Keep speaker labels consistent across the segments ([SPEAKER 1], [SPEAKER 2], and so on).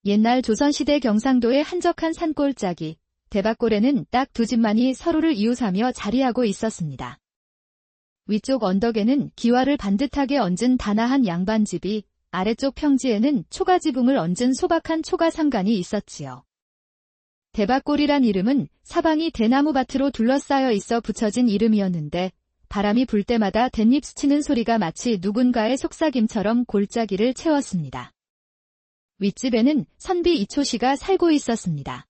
[SPEAKER 1] 옛날 조선시대 경상도의 한적한 산골짜기, 대박골에는 딱 두 집만이 서로를 이웃하며 자리하고 있었습니다. 위쪽 언덕에는 기와를 반듯하게 얹은 다나한 양반집이, 아래쪽 평지에는 초가지붕을 얹은 소박한 초가상간이 있었지요. 대박골이란 이름은 사방이 대나무밭으로 둘러싸여 있어 붙여진 이름이었는데, 바람이 불 때마다 댄잎 스치는 소리가 마치 누군가의 속삭임처럼 골짜기를 채웠습니다. 윗집에는 선비 이초씨가 살고 있었습니다.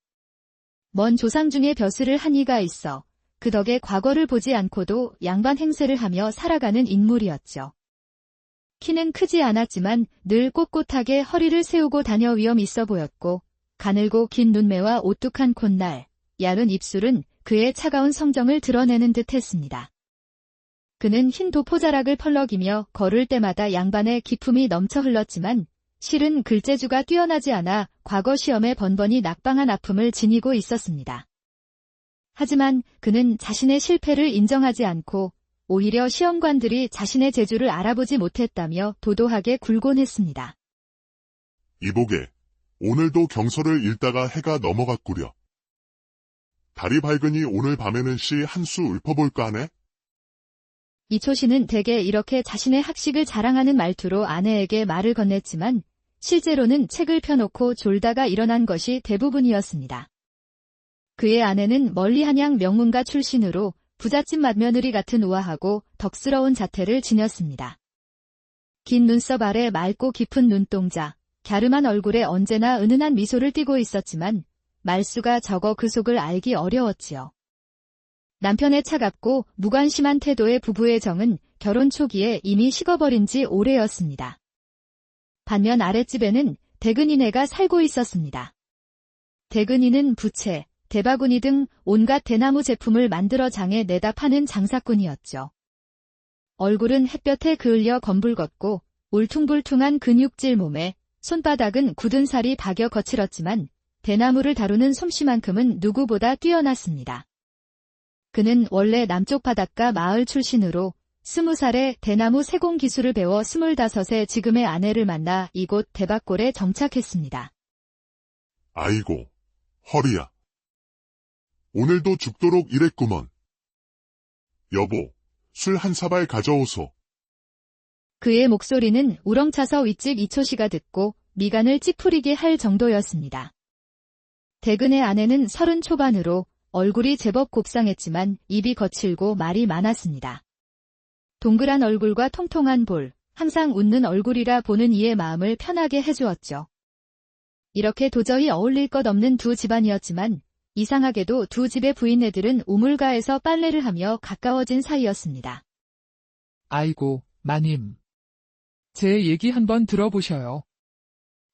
[SPEAKER 1] 먼 조상 중에 벼슬을 한 이가 있어 그 덕에 과거를 보지 않고도 양반 행세를 하며 살아가는 인물이었죠. 키는 크지 않았지만 늘 꼿꼿하게 허리를 세우고 다녀 위엄 있어 보였고, 가늘고 긴 눈매와 오뚝한 콧날, 얇은 입술은 그의 차가운 성정을 드러내는 듯 했습니다. 그는 흰 도포자락을 펄럭이며 걸을 때마다 양반의 기품이 넘쳐 흘렀지만, 실은 글재주가 뛰어나지 않아 과거 시험에 번번이 낙방한 아픔을 지니고 있었습니다. 하지만 그는 자신의 실패를 인정하지 않고 오히려 시험관들이 자신의 재주를 알아보지 못했다며 도도하게 굴곤 했습니다.
[SPEAKER 2] 이보게, 오늘도 경서를 읽다가 해가 넘어갔구려. 달이 밝으니 오늘 밤에는 시 한 수 읊어볼까 하네?
[SPEAKER 1] 이초씨는 대개 이렇게 자신의 학식을 자랑하는 말투로 아내에게 말을 건넸지만, 실제로는 책을 펴놓고 졸다가 일어난 것이 대부분이었습니다. 그의 아내는 멀리 한양 명문가 출신으로 부잣집 맏며느리 같은 우아하고 덕스러운 자태를 지녔습니다. 긴 눈썹 아래 맑고 깊은 눈동자, 갸름한 얼굴에 언제나 은은한 미소를 띠고 있었지만 말수가 적어 그 속을 알기 어려웠지요. 남편의 차갑고 무관심한 태도의 부부의 정은 결혼 초기에 이미 식어버린 지 오래였습니다. 반면 아랫집에는 대근이네가 살고 있었습니다. 대근이는 부채, 대바구니 등 온갖 대나무 제품을 만들어 장에 내다 파는 장사꾼이었죠. 얼굴은 햇볕에 그을려 검붉었고 울퉁불퉁한 근육질 몸에 손바닥은 굳은 살이 박여 거칠었지만 대나무를 다루는 솜씨만큼은 누구보다 뛰어났습니다. 그는 원래 남쪽 바닷가 마을 출신으로 20살에 대나무 세공 기술을 배워 25에 지금의 아내를 만나 이곳 대박골에 정착했습니다.
[SPEAKER 2] 아이고, 허리야. 오늘도 죽도록 일했구먼. 여보, 술 한 사발 가져오소.
[SPEAKER 1] 그의 목소리는 우렁차서 윗집 이초씨가 듣고 미간을 찌푸리게 할 정도였습니다. 대근의 아내는 30 초반으로 얼굴이 제법 곱상했지만 입이 거칠고 말이 많았습니다. 동그란 얼굴과 통통한 볼, 항상 웃는 얼굴이라 보는 이의 마음을 편하게 해주었죠. 이렇게 도저히 어울릴 것 없는 두 집안이었지만 이상하게도 두 집의 부인네들은 우물가에서 빨래를 하며 가까워진 사이였습니다.
[SPEAKER 3] 아이고, 마님. 제 얘기 한번 들어보셔요.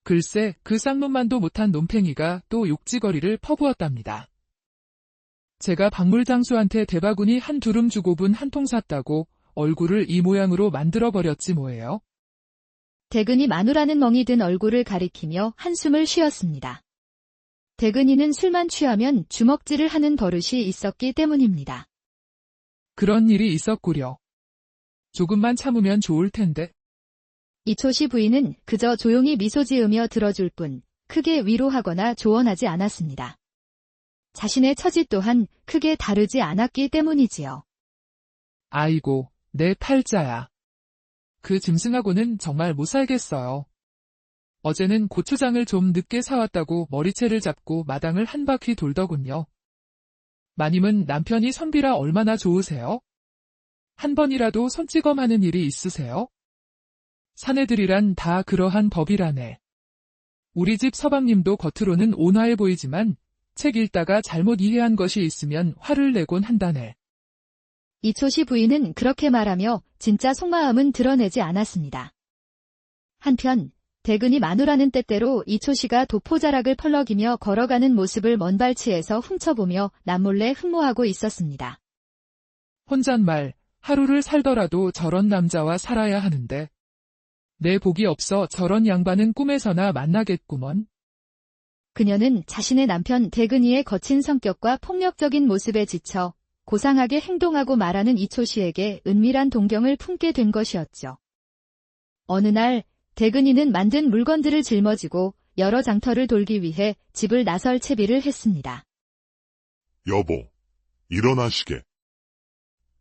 [SPEAKER 3] 글쎄 그 쌍놈만도 못한 놈팽이가 또 욕지거리를 퍼부었답니다. 제가 박물장수한테 대바구니 한 두름 주고분 한 통 샀다고 얼굴을 이 모양으로 만들어버렸지 뭐예요.
[SPEAKER 1] 대근이 마누라는 멍이 든 얼굴을 가리키며 한숨을 쉬었습니다. 대근이는 술만 취하면 주먹질을 하는 버릇이 있었기 때문입니다.
[SPEAKER 3] 그런 일이 있었구려. 조금만 참으면 좋을 텐데.
[SPEAKER 1] 이초씨 부인은 그저 조용히 미소 지으며 들어줄 뿐 크게 위로하거나 조언하지 않았습니다. 자신의 처지 또한 크게 다르지 않았기 때문이지요.
[SPEAKER 3] 아이고, 내 팔자야. 그 짐승하고는 정말 못 살겠어요. 어제는 고추장을 좀 늦게 사왔다고 머리채를 잡고 마당을 한 바퀴 돌더군요. 마님은 남편이 선비라 얼마나 좋으세요? 한 번이라도 손찌검하는 일이 있으세요? 사내들이란 다 그러한 법이라네. 우리 집 서방님도 겉으로는 온화해 보이지만 책 읽다가 잘못 이해한 것이 있으면 화를 내곤 한다네.
[SPEAKER 1] 이초씨 부인은 그렇게 말하며 진짜 속마음은 드러내지 않았습니다. 한편 대근이 마누라는 때때로 이초씨가 도포자락을 펄럭이며 걸어가는 모습을 먼 발치에서 훔쳐보며 남몰래 흠모하고 있었습니다.
[SPEAKER 3] 혼잣말, 하루를 살더라도 저런 남자와 살아야 하는데 내 복이 없어 저런 양반은 꿈에서나 만나겠구먼.
[SPEAKER 1] 그녀는 자신의 남편 대근이의 거친 성격과 폭력적인 모습에 지쳐 고상하게 행동하고 말하는 이초씨에게 은밀한 동경을 품게 된 것이었죠. 어느 날 대근이는 만든 물건들을 짊어지고 여러 장터를 돌기 위해 집을 나설 채비를 했습니다.
[SPEAKER 2] 여보, 일어나시게.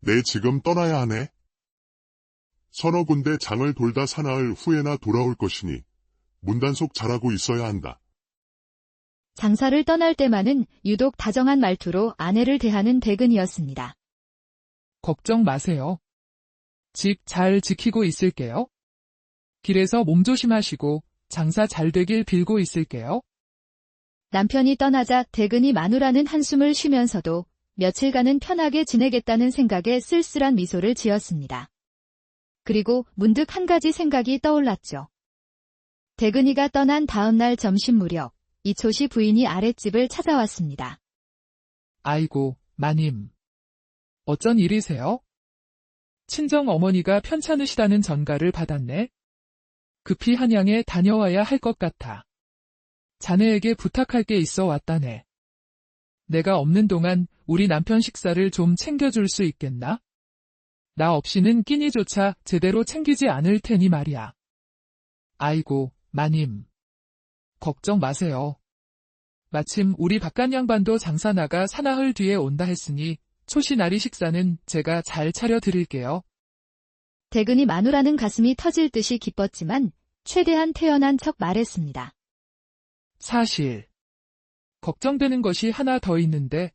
[SPEAKER 2] 내 지금 떠나야 하네. 서너 군데 장을 돌다 사나흘 후에나 돌아올 것이니 문단속 잘하고 있어야 한다.
[SPEAKER 1] 장사를 떠날 때만은 유독 다정한 말투로 아내를 대하는 대근이었습니다.
[SPEAKER 3] 걱정 마세요. 집 잘 지키고 있을게요. 길에서 몸 조심하시고 장사 잘 되길 빌고 있을게요.
[SPEAKER 1] 남편이 떠나자 대근이 마누라는 한숨을 쉬면서도 며칠간은 편하게 지내겠다는 생각에 쓸쓸한 미소를 지었습니다. 그리고 문득 한 가지 생각이 떠올랐죠. 대근이가 떠난 다음 날 점심 무렵 이초시 부인이 아랫집을 찾아왔습니다.
[SPEAKER 3] 아이고, 마님. 어쩐 일이세요? 친정 어머니가 편찮으시다는 전가를 받았네. 급히 한양에 다녀와야 할 것 같아. 자네에게 부탁할 게 있어 왔다네. 내가 없는 동안 우리 남편 식사를 좀 챙겨줄 수 있겠나? 나 없이는 끼니조차 제대로 챙기지 않을 테니 말이야. 아이고, 마님. 걱정 마세요. 마침 우리 바깥 양반도 장사 나가 사나흘 뒤에 온다 했으니 초시나리 식사는 제가 잘 차려드릴게요.
[SPEAKER 1] 대근이 마누라는 가슴이 터질 듯이 기뻤지만 최대한 태연한 척 말했습니다.
[SPEAKER 3] 사실 걱정되는 것이 하나 더 있는데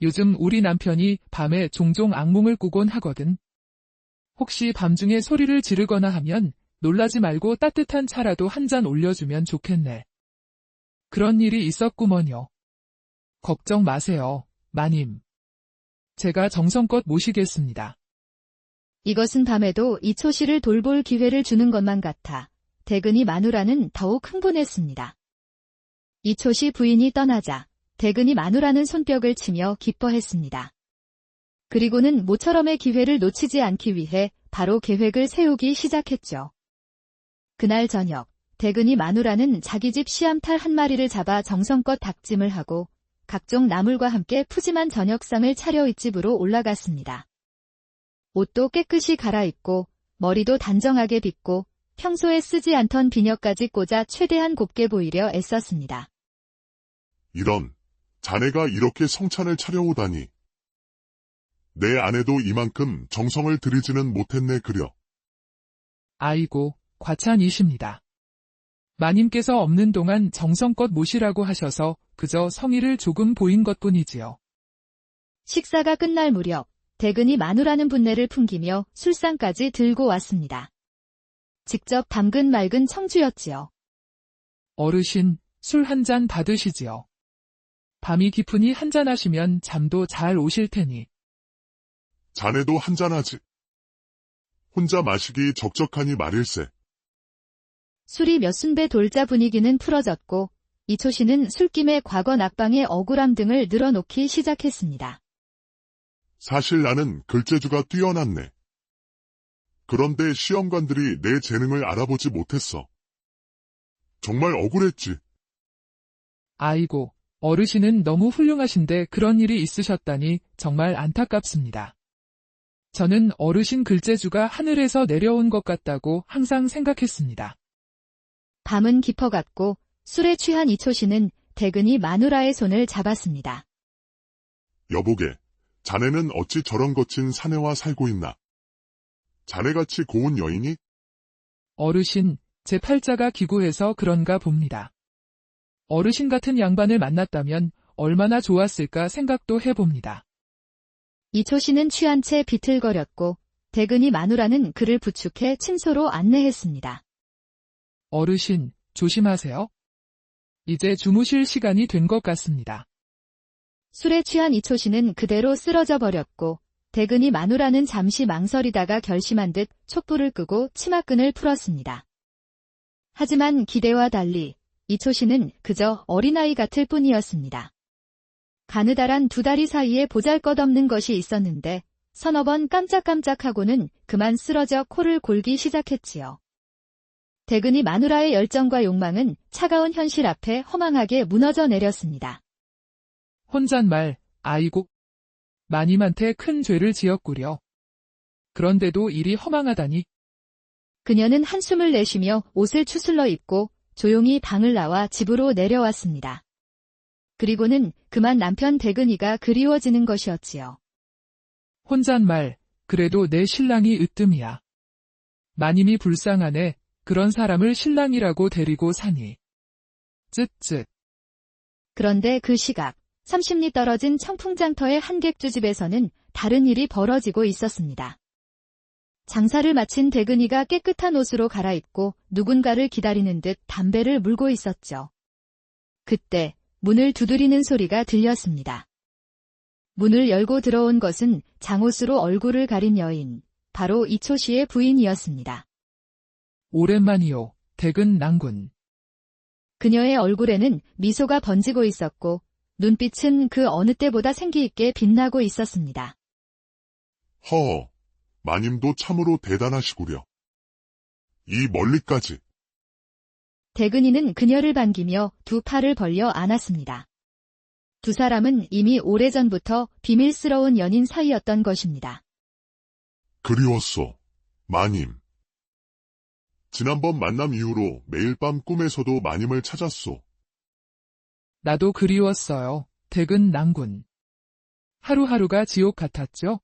[SPEAKER 3] 요즘 우리 남편이 밤에 종종 악몽을 꾸곤 하거든. 혹시 밤중에 소리를 지르거나 하면 놀라지 말고 따뜻한 차라도 한 잔 올려주면 좋겠네. 그런 일이 있었구먼요. 걱정 마세요, 마님. 제가 정성껏 모시겠습니다.
[SPEAKER 1] 이것은 밤에도 이초씨를 돌볼 기회를 주는 것만 같아 대근이 마누라는 더욱 흥분했습니다. 이초씨 부인이 떠나자 대근이 마누라는 손뼉을 치며 기뻐했습니다. 그리고는 모처럼의 기회를 놓치지 않기 위해 바로 계획을 세우기 시작했죠. 그날 저녁, 대근이 마누라는 자기 집 씨암탉 한 마리를 잡아 정성껏 닭찜을 하고 각종 나물과 함께 푸짐한 저녁상을 차려 윗집으로 올라갔습니다. 옷도 깨끗이 갈아입고 머리도 단정하게 빗고 평소에 쓰지 않던 비녀까지 꽂아 최대한 곱게 보이려 애썼습니다.
[SPEAKER 2] 이런, 자네가 이렇게 성찬을 차려오다니. 내 아내도 이만큼 정성을 들이지는 못했네 그려.
[SPEAKER 3] 아이고, 과찬이십니다. 마님께서 없는 동안 정성껏 모시라고 하셔서 그저 성의를 조금 보인 것뿐이지요.
[SPEAKER 1] 식사가 끝날 무렵 대근이 마누라는 분내를 풍기며 술상까지 들고 왔습니다. 직접 담근 맑은 청주였지요.
[SPEAKER 3] 어르신, 술 한 잔 받으시지요. 밤이 깊으니 한 잔 하시면 잠도 잘 오실 테니.
[SPEAKER 2] 자네도 한잔하지. 혼자 마시기 적적하니 말일세.
[SPEAKER 1] 술이 몇 순배 돌자 분위기는 풀어졌고 이초씨는 술김에 과거 낙방의 억울함 등을 늘어놓기 시작했습니다.
[SPEAKER 2] 사실 나는 글재주가 뛰어났네. 그런데 시험관들이 내 재능을 알아보지 못했어. 정말 억울했지.
[SPEAKER 3] 아이고, 어르신은 너무 훌륭하신데 그런 일이 있으셨다니 정말 안타깝습니다. 저는 어르신 글재주가 하늘에서 내려온 것 같다고 항상 생각했습니다.
[SPEAKER 1] 밤은 깊어갔고 술에 취한 이초씨는 대근이 마누라의 손을 잡았습니다.
[SPEAKER 2] 여보게, 자네는 어찌 저런 거친 사내와 살고 있나? 자네같이 고운 여인이?
[SPEAKER 3] 어르신, 제 팔자가 기구해서 그런가 봅니다. 어르신 같은 양반을 만났다면 얼마나 좋았을까 생각도 해봅니다.
[SPEAKER 1] 이초씨는 취한 채 비틀거렸고 대근이 마누라는 그를 부축해 침소로 안내했습니다.
[SPEAKER 3] 어르신, 조심하세요. 이제 주무실 시간이 된 것 같습니다.
[SPEAKER 1] 술에 취한 이초씨는 그대로 쓰러져 버렸고 대근이 마누라는 잠시 망설이다가 결심한 듯 촛불을 끄고 치마끈을 풀었습니다. 하지만 기대와 달리 이초씨는 그저 어린아이 같을 뿐이었습니다. 가느다란 두 다리 사이에 보잘것없는 것이 있었는데 서너 번 깜짝깜짝하고는 그만 쓰러져 코를 골기 시작했지요. 대근이 마누라의 열정과 욕망은 차가운 현실 앞에 허망하게 무너져 내렸습니다.
[SPEAKER 3] 혼잣말, 아이고. 마님한테 큰 죄를 지었구려. 그런데도 일이 허망하다니.
[SPEAKER 1] 그녀는 한숨을 내쉬며 옷을 추슬러 입고 조용히 방을 나와 집으로 내려왔습니다. 그리고는 그만 남편 대근이가 그리워지는 것이었지요.
[SPEAKER 3] 혼잣말, 그래도 내 신랑이 으뜸이야. 마님이 불쌍하네. 그런 사람을 신랑이라고 데리고 사니. 쯧쯧.
[SPEAKER 1] 그런데 그 시각, 30리 떨어진 청풍장터의 한객주집에서는 다른 일이 벌어지고 있었습니다. 장사를 마친 대근이가 깨끗한 옷으로 갈아입고 누군가를 기다리는 듯 담배를 물고 있었죠. 그때 문을 두드리는 소리가 들렸습니다. 문을 열고 들어온 것은 장옷으로 얼굴을 가린 여인, 바로 이초 씨의 부인이었습니다.
[SPEAKER 3] 오랜만이요, 대근 낭군.
[SPEAKER 1] 그녀의 얼굴에는 미소가 번지고 있었고 눈빛은 그 어느 때보다 생기 있게 빛나고 있었습니다.
[SPEAKER 2] 허, 마님도 참으로 대단하시구려. 이 멀리까지.
[SPEAKER 1] 대근이는 그녀를 반기며 두 팔을 벌려 안았습니다. 두 사람은 이미 오래전부터 비밀스러운 연인 사이였던 것입니다.
[SPEAKER 2] 그리웠소, 마님. 지난번 만남 이후로 매일 밤 꿈에서도 마님을 찾았소.
[SPEAKER 3] 나도 그리웠어요, 대근 낭군. 하루하루가 지옥 같았죠?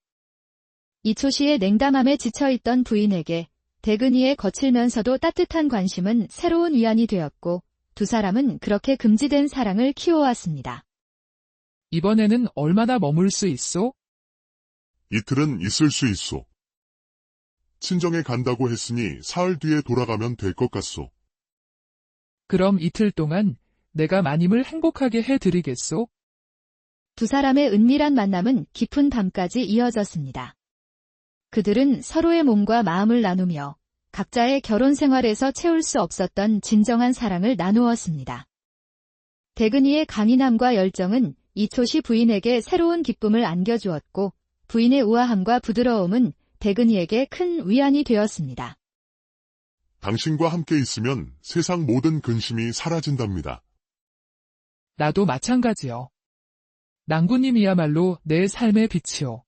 [SPEAKER 1] 이초 씨의 냉담함에 지쳐있던 부인에게 대근이의 거칠면서도 따뜻한 관심은 새로운 위안이 되었고 두 사람은 그렇게 금지된 사랑을 키워왔습니다.
[SPEAKER 3] 이번에는 얼마나 머물 수 있소?
[SPEAKER 2] 이틀은 있을 수 있소. 친정에 간다고 했으니 사흘 뒤에 돌아가면 될 것 같소.
[SPEAKER 3] 그럼 이틀 동안 내가 마님을 행복하게 해드리겠소?
[SPEAKER 1] 두 사람의 은밀한 만남은 깊은 밤까지 이어졌습니다. 그들은 서로의 몸과 마음을 나누며 각자의 결혼 생활에서 채울 수 없었던 진정한 사랑을 나누었습니다. 대근이의 강인함과 열정은 이초시 부인에게 새로운 기쁨을 안겨주었고 부인의 우아함과 부드러움은 대근이에게 큰 위안이 되었습니다.
[SPEAKER 2] 당신과 함께 있으면 세상 모든 근심이 사라진답니다.
[SPEAKER 3] 나도 마찬가지요. 낭군님이야말로 내 삶의 빛이요.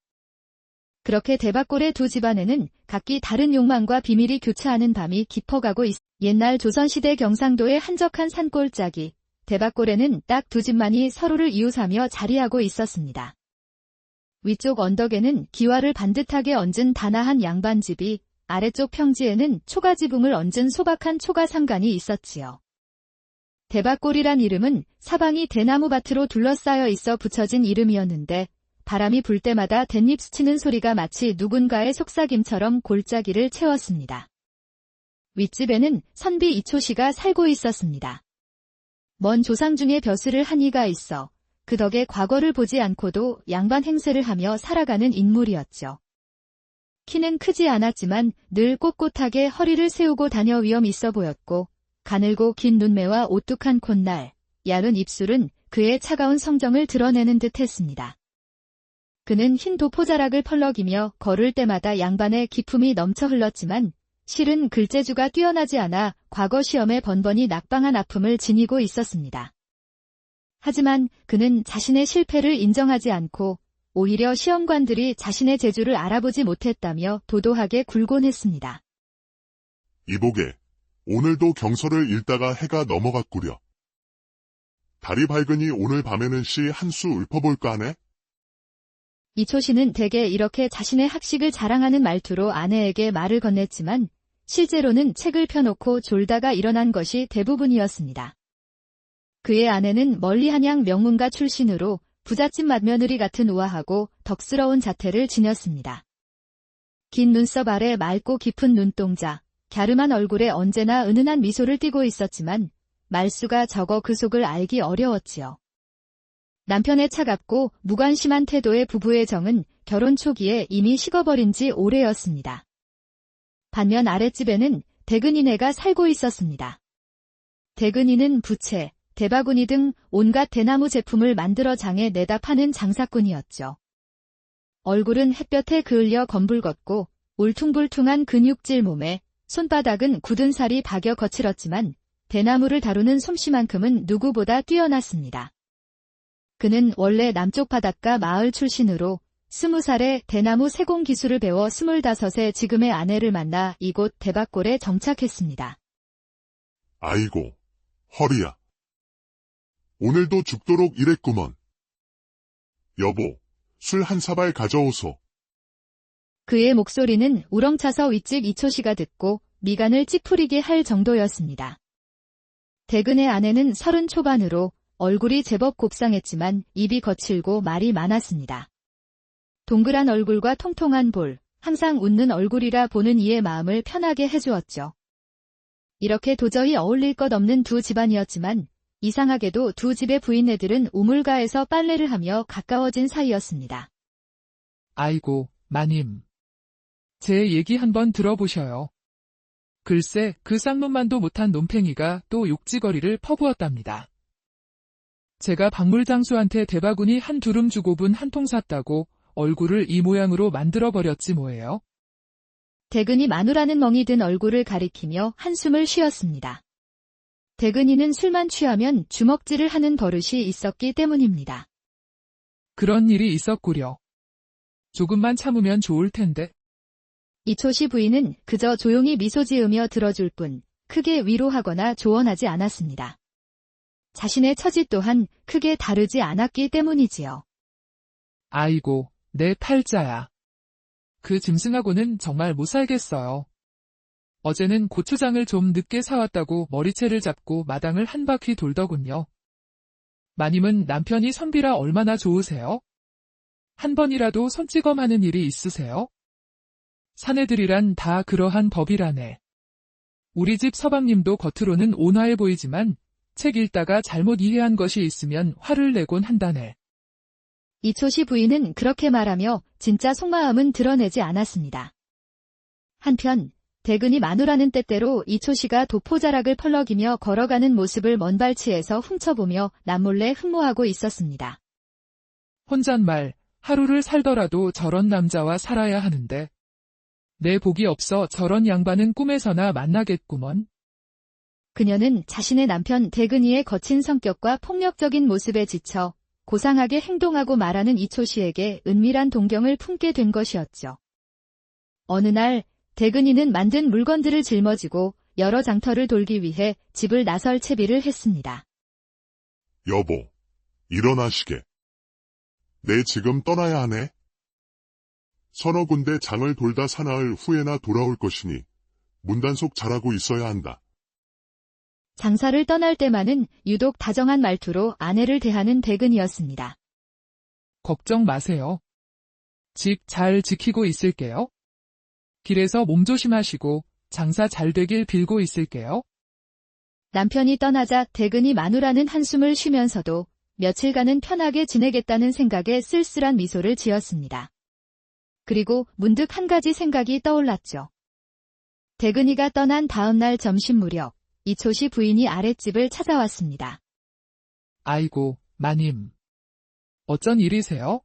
[SPEAKER 1] 그렇게 대박골의 두 집안에는 각기 다른 욕망과 비밀이 교차하는 밤이 깊어가고 옛날 조선시대 경상도의 한적한 산골짜기, 대박골에는 딱 두 집만이 서로를 이웃하며 자리하고 있었습니다. 위쪽 언덕에는 기와를 반듯하게 얹은 다나한 양반집이, 아래쪽 평지에는 초가지붕을 얹은 소박한 초가상간이 있었지요. 대박골이란 이름은 사방이 대나무밭으로 둘러싸여 있어 붙여진 이름이었는데 바람이 불 때마다 댄잎 스치는 소리가 마치 누군가의 속삭임처럼 골짜기를 채웠습니다. 윗집에는 선비 이초씨가 살고 있었습니다. 먼 조상 중에 벼슬을 한 이가 있어 그 덕에 과거를 보지 않고도 양반 행세를 하며 살아가는 인물이었죠. 키는 크지 않았지만 늘 꼿꼿하게 허리를 세우고 다녀 위엄 있어 보였고 가늘고 긴 눈매와 오뚝한 콧날, 얇은 입술은 그의 차가운 성정을 드러내는 듯 했습니다. 그는 흰 도포자락을 펄럭이며 걸을 때마다 양반의 기품이 넘쳐 흘렀지만 실은 글재주가 뛰어나지 않아 과거 시험에 번번이 낙방한 아픔을 지니고 있었습니다. 하지만 그는 자신의 실패를 인정하지 않고 오히려 시험관들이 자신의 재주를 알아보지 못했다며 도도하게 굴곤 했습니다.
[SPEAKER 2] 이보게, 오늘도 경서를 읽다가 해가 넘어갔구려. 달이 밝으니 오늘 밤에는 시 한 수 읊어볼까 하네?
[SPEAKER 1] 이초씨는 대개 이렇게 자신의 학식을 자랑하는 말투로 아내에게 말을 건넸지만 실제로는 책을 펴놓고 졸다가 일어난 것이 대부분이었습니다. 그의 아내는 멀리 한양 명문가 출신으로 부잣집 맏며느리 같은 우아하고 덕스러운 자태를 지녔습니다. 긴 눈썹 아래 맑고 깊은 눈동자, 갸름한 얼굴에 언제나 은은한 미소를 띠고 있었지만 말수가 적어 그 속을 알기 어려웠지요. 남편의 차갑고 무관심한 태도의 부부의 정은 결혼 초기에 이미 식어버린 지 오래였습니다. 반면 아랫집에는 대근이네가 살고 있었습니다. 대근이는 부채, 대바구니 등 온갖 대나무 제품을 만들어 장에 내다 파는 장사꾼이었죠. 얼굴은 햇볕에 그을려 검붉었고 울퉁불퉁한 근육질 몸에 손바닥은 굳은 살이 박여 거칠었지만 대나무를 다루는 솜씨만큼은 누구보다 뛰어났습니다. 그는 원래 남쪽 바닷가 마을 출신으로 20살에 대나무 세공 기술을 배워 25에 지금의 아내를 만나 이곳 대박골에 정착했습니다.
[SPEAKER 2] 아이고, 허리야. 오늘도 죽도록 일했구먼. 여보, 술 한 사발 가져오소.
[SPEAKER 1] 그의 목소리는 우렁차서 윗집 이초씨가 듣고 미간을 찌푸리게 할 정도였습니다. 대근의 아내는 30 초반으로 얼굴이 제법 곱상했지만 입이 거칠고 말이 많았습니다. 동그란 얼굴과 통통한 볼, 항상 웃는 얼굴이라 보는 이의 마음을 편하게 해주었죠. 이렇게 도저히 어울릴 것 없는 두 집안이었지만 이상하게도 두 집의 부인네들은 우물가에서 빨래를 하며 가까워진 사이였습니다.
[SPEAKER 3] 아이고, 마님. 제 얘기 한번 들어보셔요. 글쎄 그 쌍놈만도 못한 놈팽이가 또 욕지거리를 퍼부었답니다. 제가 박물장수한테 대바구니 한 두름 주고분 한 통 샀다고 얼굴을 이 모양으로 만들어버렸지 뭐예요.
[SPEAKER 1] 대근이 마누라는 멍이 든 얼굴을 가리키며 한숨을 쉬었습니다. 대근이는 술만 취하면 주먹질을 하는 버릇이 있었기 때문입니다.
[SPEAKER 3] 그런 일이 있었구려. 조금만 참으면 좋을 텐데.
[SPEAKER 1] 이초씨 부인은 그저 조용히 미소 지으며 들어줄 뿐 크게 위로하거나 조언하지 않았습니다. 자신의 처지 또한 크게 다르지 않았기 때문이지요.
[SPEAKER 3] 아이고, 내 팔자야. 그 짐승하고는 정말 못 살겠어요. 어제는 고추장을 좀 늦게 사왔다고 머리채를 잡고 마당을 한 바퀴 돌더군요. 마님은 남편이 선비라 얼마나 좋으세요? 한 번이라도 손찌검하는 일이 있으세요? 사내들이란 다 그러한 법이라네. 우리 집 서방님도 겉으로는 온화해 보이지만 책 읽다가 잘못 이해한 것이 있으면 화를 내곤 한다네.
[SPEAKER 1] 이초씨 부인은 그렇게 말하며 진짜 속마음은 드러내지 않았습니다. 한편 대근이 마누라는 때때로 이초씨가 도포자락을 펄럭이며 걸어가는 모습을 먼 발치에서 훔쳐보며 남몰래 흠모하고 있었습니다.
[SPEAKER 3] 혼잣말, 하루를 살더라도 저런 남자와 살아야 하는데 내 복이 없어 저런 양반은 꿈에서나 만나겠구먼.
[SPEAKER 1] 그녀는 자신의 남편 대근이의 거친 성격과 폭력적인 모습에 지쳐 고상하게 행동하고 말하는 이초씨에게 은밀한 동경을 품게 된 것이었죠. 어느 날 대근이는 만든 물건들을 짊어지고 여러 장터를 돌기 위해 집을 나설 채비를 했습니다.
[SPEAKER 2] 여보, 일어나시게. 내 지금 떠나야 하네. 서너 군데 장을 돌다 사나흘 후에나 돌아올 것이니 문단속 잘하고 있어야 한다.
[SPEAKER 1] 장사를 떠날 때만은 유독 다정한 말투로 아내를 대하는 대근이었습니다.
[SPEAKER 3] 걱정 마세요. 집 잘 지키고 있을게요. 길에서 몸 조심하시고 장사 잘 되길 빌고 있을게요.
[SPEAKER 1] 남편이 떠나자 대근이 마누라는 한숨을 쉬면서도 며칠간은 편하게 지내겠다는 생각에 쓸쓸한 미소를 지었습니다. 그리고 문득 한 가지 생각이 떠올랐죠. 대근이가 떠난 다음 날 점심 무렵 이초씨 부인이 아랫집을 찾아왔습니다.
[SPEAKER 3] 아이고, 마님. 어쩐 일이세요?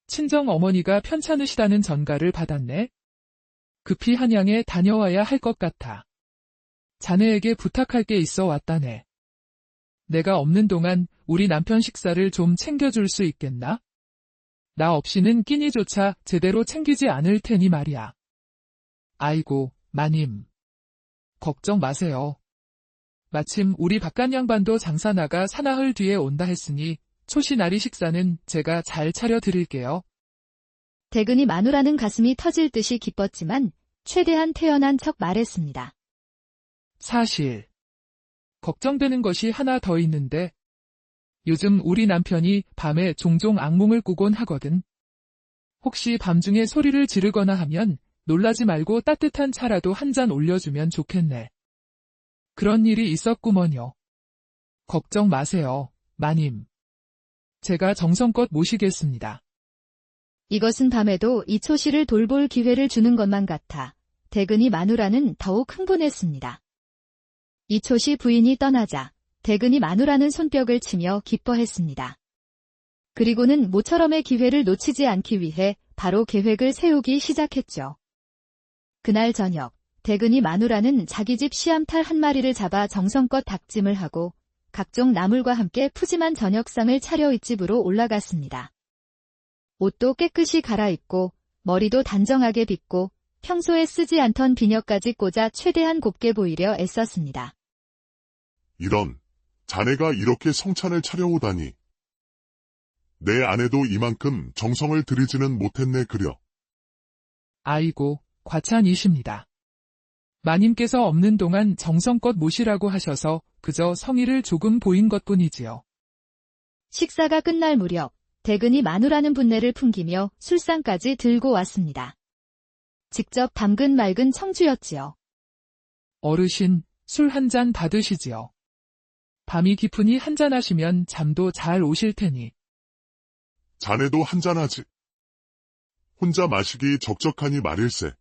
[SPEAKER 3] 친정 어머니가 편찮으시다는 전가를 받았네. 급히 한양에 다녀와야 할 것 같아. 자네에게 부탁할 게 있어 왔다네. 내가 없는 동안 우리 남편 식사를 좀 챙겨줄 수 있겠나? 나 없이는 끼니조차 제대로 챙기지 않을 테니 말이야. 아이고, 마님. 걱정 마세요. 마침 우리 바깥 양반도 장사 나가 사나흘 뒤에 온다 했으니 초시나리 식사는 제가 잘 차려드릴게요.
[SPEAKER 1] 대근이 마누라는 가슴이 터질 듯이 기뻤지만 최대한 태연한 척 말했습니다.
[SPEAKER 3] 사실 걱정되는 것이 하나 더 있는데 요즘 우리 남편이 밤에 종종 악몽을 꾸곤 하거든. 혹시 밤중에 소리를 지르거나 하면 놀라지 말고 따뜻한 차라도 한 잔 올려주면 좋겠네. 그런 일이 있었구먼요. 걱정 마세요, 마님. 제가 정성껏 모시겠습니다.
[SPEAKER 1] 이것은 밤에도 이초씨를 돌볼 기회를 주는 것만 같아 대근이 마누라는 더욱 흥분했습니다. 이초씨 부인이 떠나자 대근이 마누라는 손뼉을 치며 기뻐했습니다. 그리고는 모처럼의 기회를 놓치지 않기 위해 바로 계획을 세우기 시작했죠. 그날 저녁 대근이 마누라는 자기 집 시암탈 한 마리를 잡아 정성껏 닭찜을 하고 각종 나물과 함께 푸짐한 저녁상을 차려 윗집으로 올라갔습니다. 옷도 깨끗이 갈아입고 머리도 단정하게 빗고 평소에 쓰지 않던 비녀까지 꽂아 최대한 곱게 보이려 애썼습니다.
[SPEAKER 2] 이런, 자네가 이렇게 성찬을 차려오다니. 내 아내도 이만큼 정성을 들이지는 못했네 그려.
[SPEAKER 3] 아이고, 과찬이십니다. 마님께서 없는 동안 정성껏 모시라고 하셔서 그저 성의를 조금 보인 것뿐이지요.
[SPEAKER 1] 식사가 끝날 무렵 대근이 마누라는 분내를 풍기며 술상까지 들고 왔습니다. 직접 담근 맑은 청주였지요.
[SPEAKER 3] 어르신, 술 한 잔 받으시지요. 밤이 깊으니 한 잔 하시면 잠도 잘 오실 테니.
[SPEAKER 2] 자네도 한잔하지. 혼자 마시기 적적하니 말일세.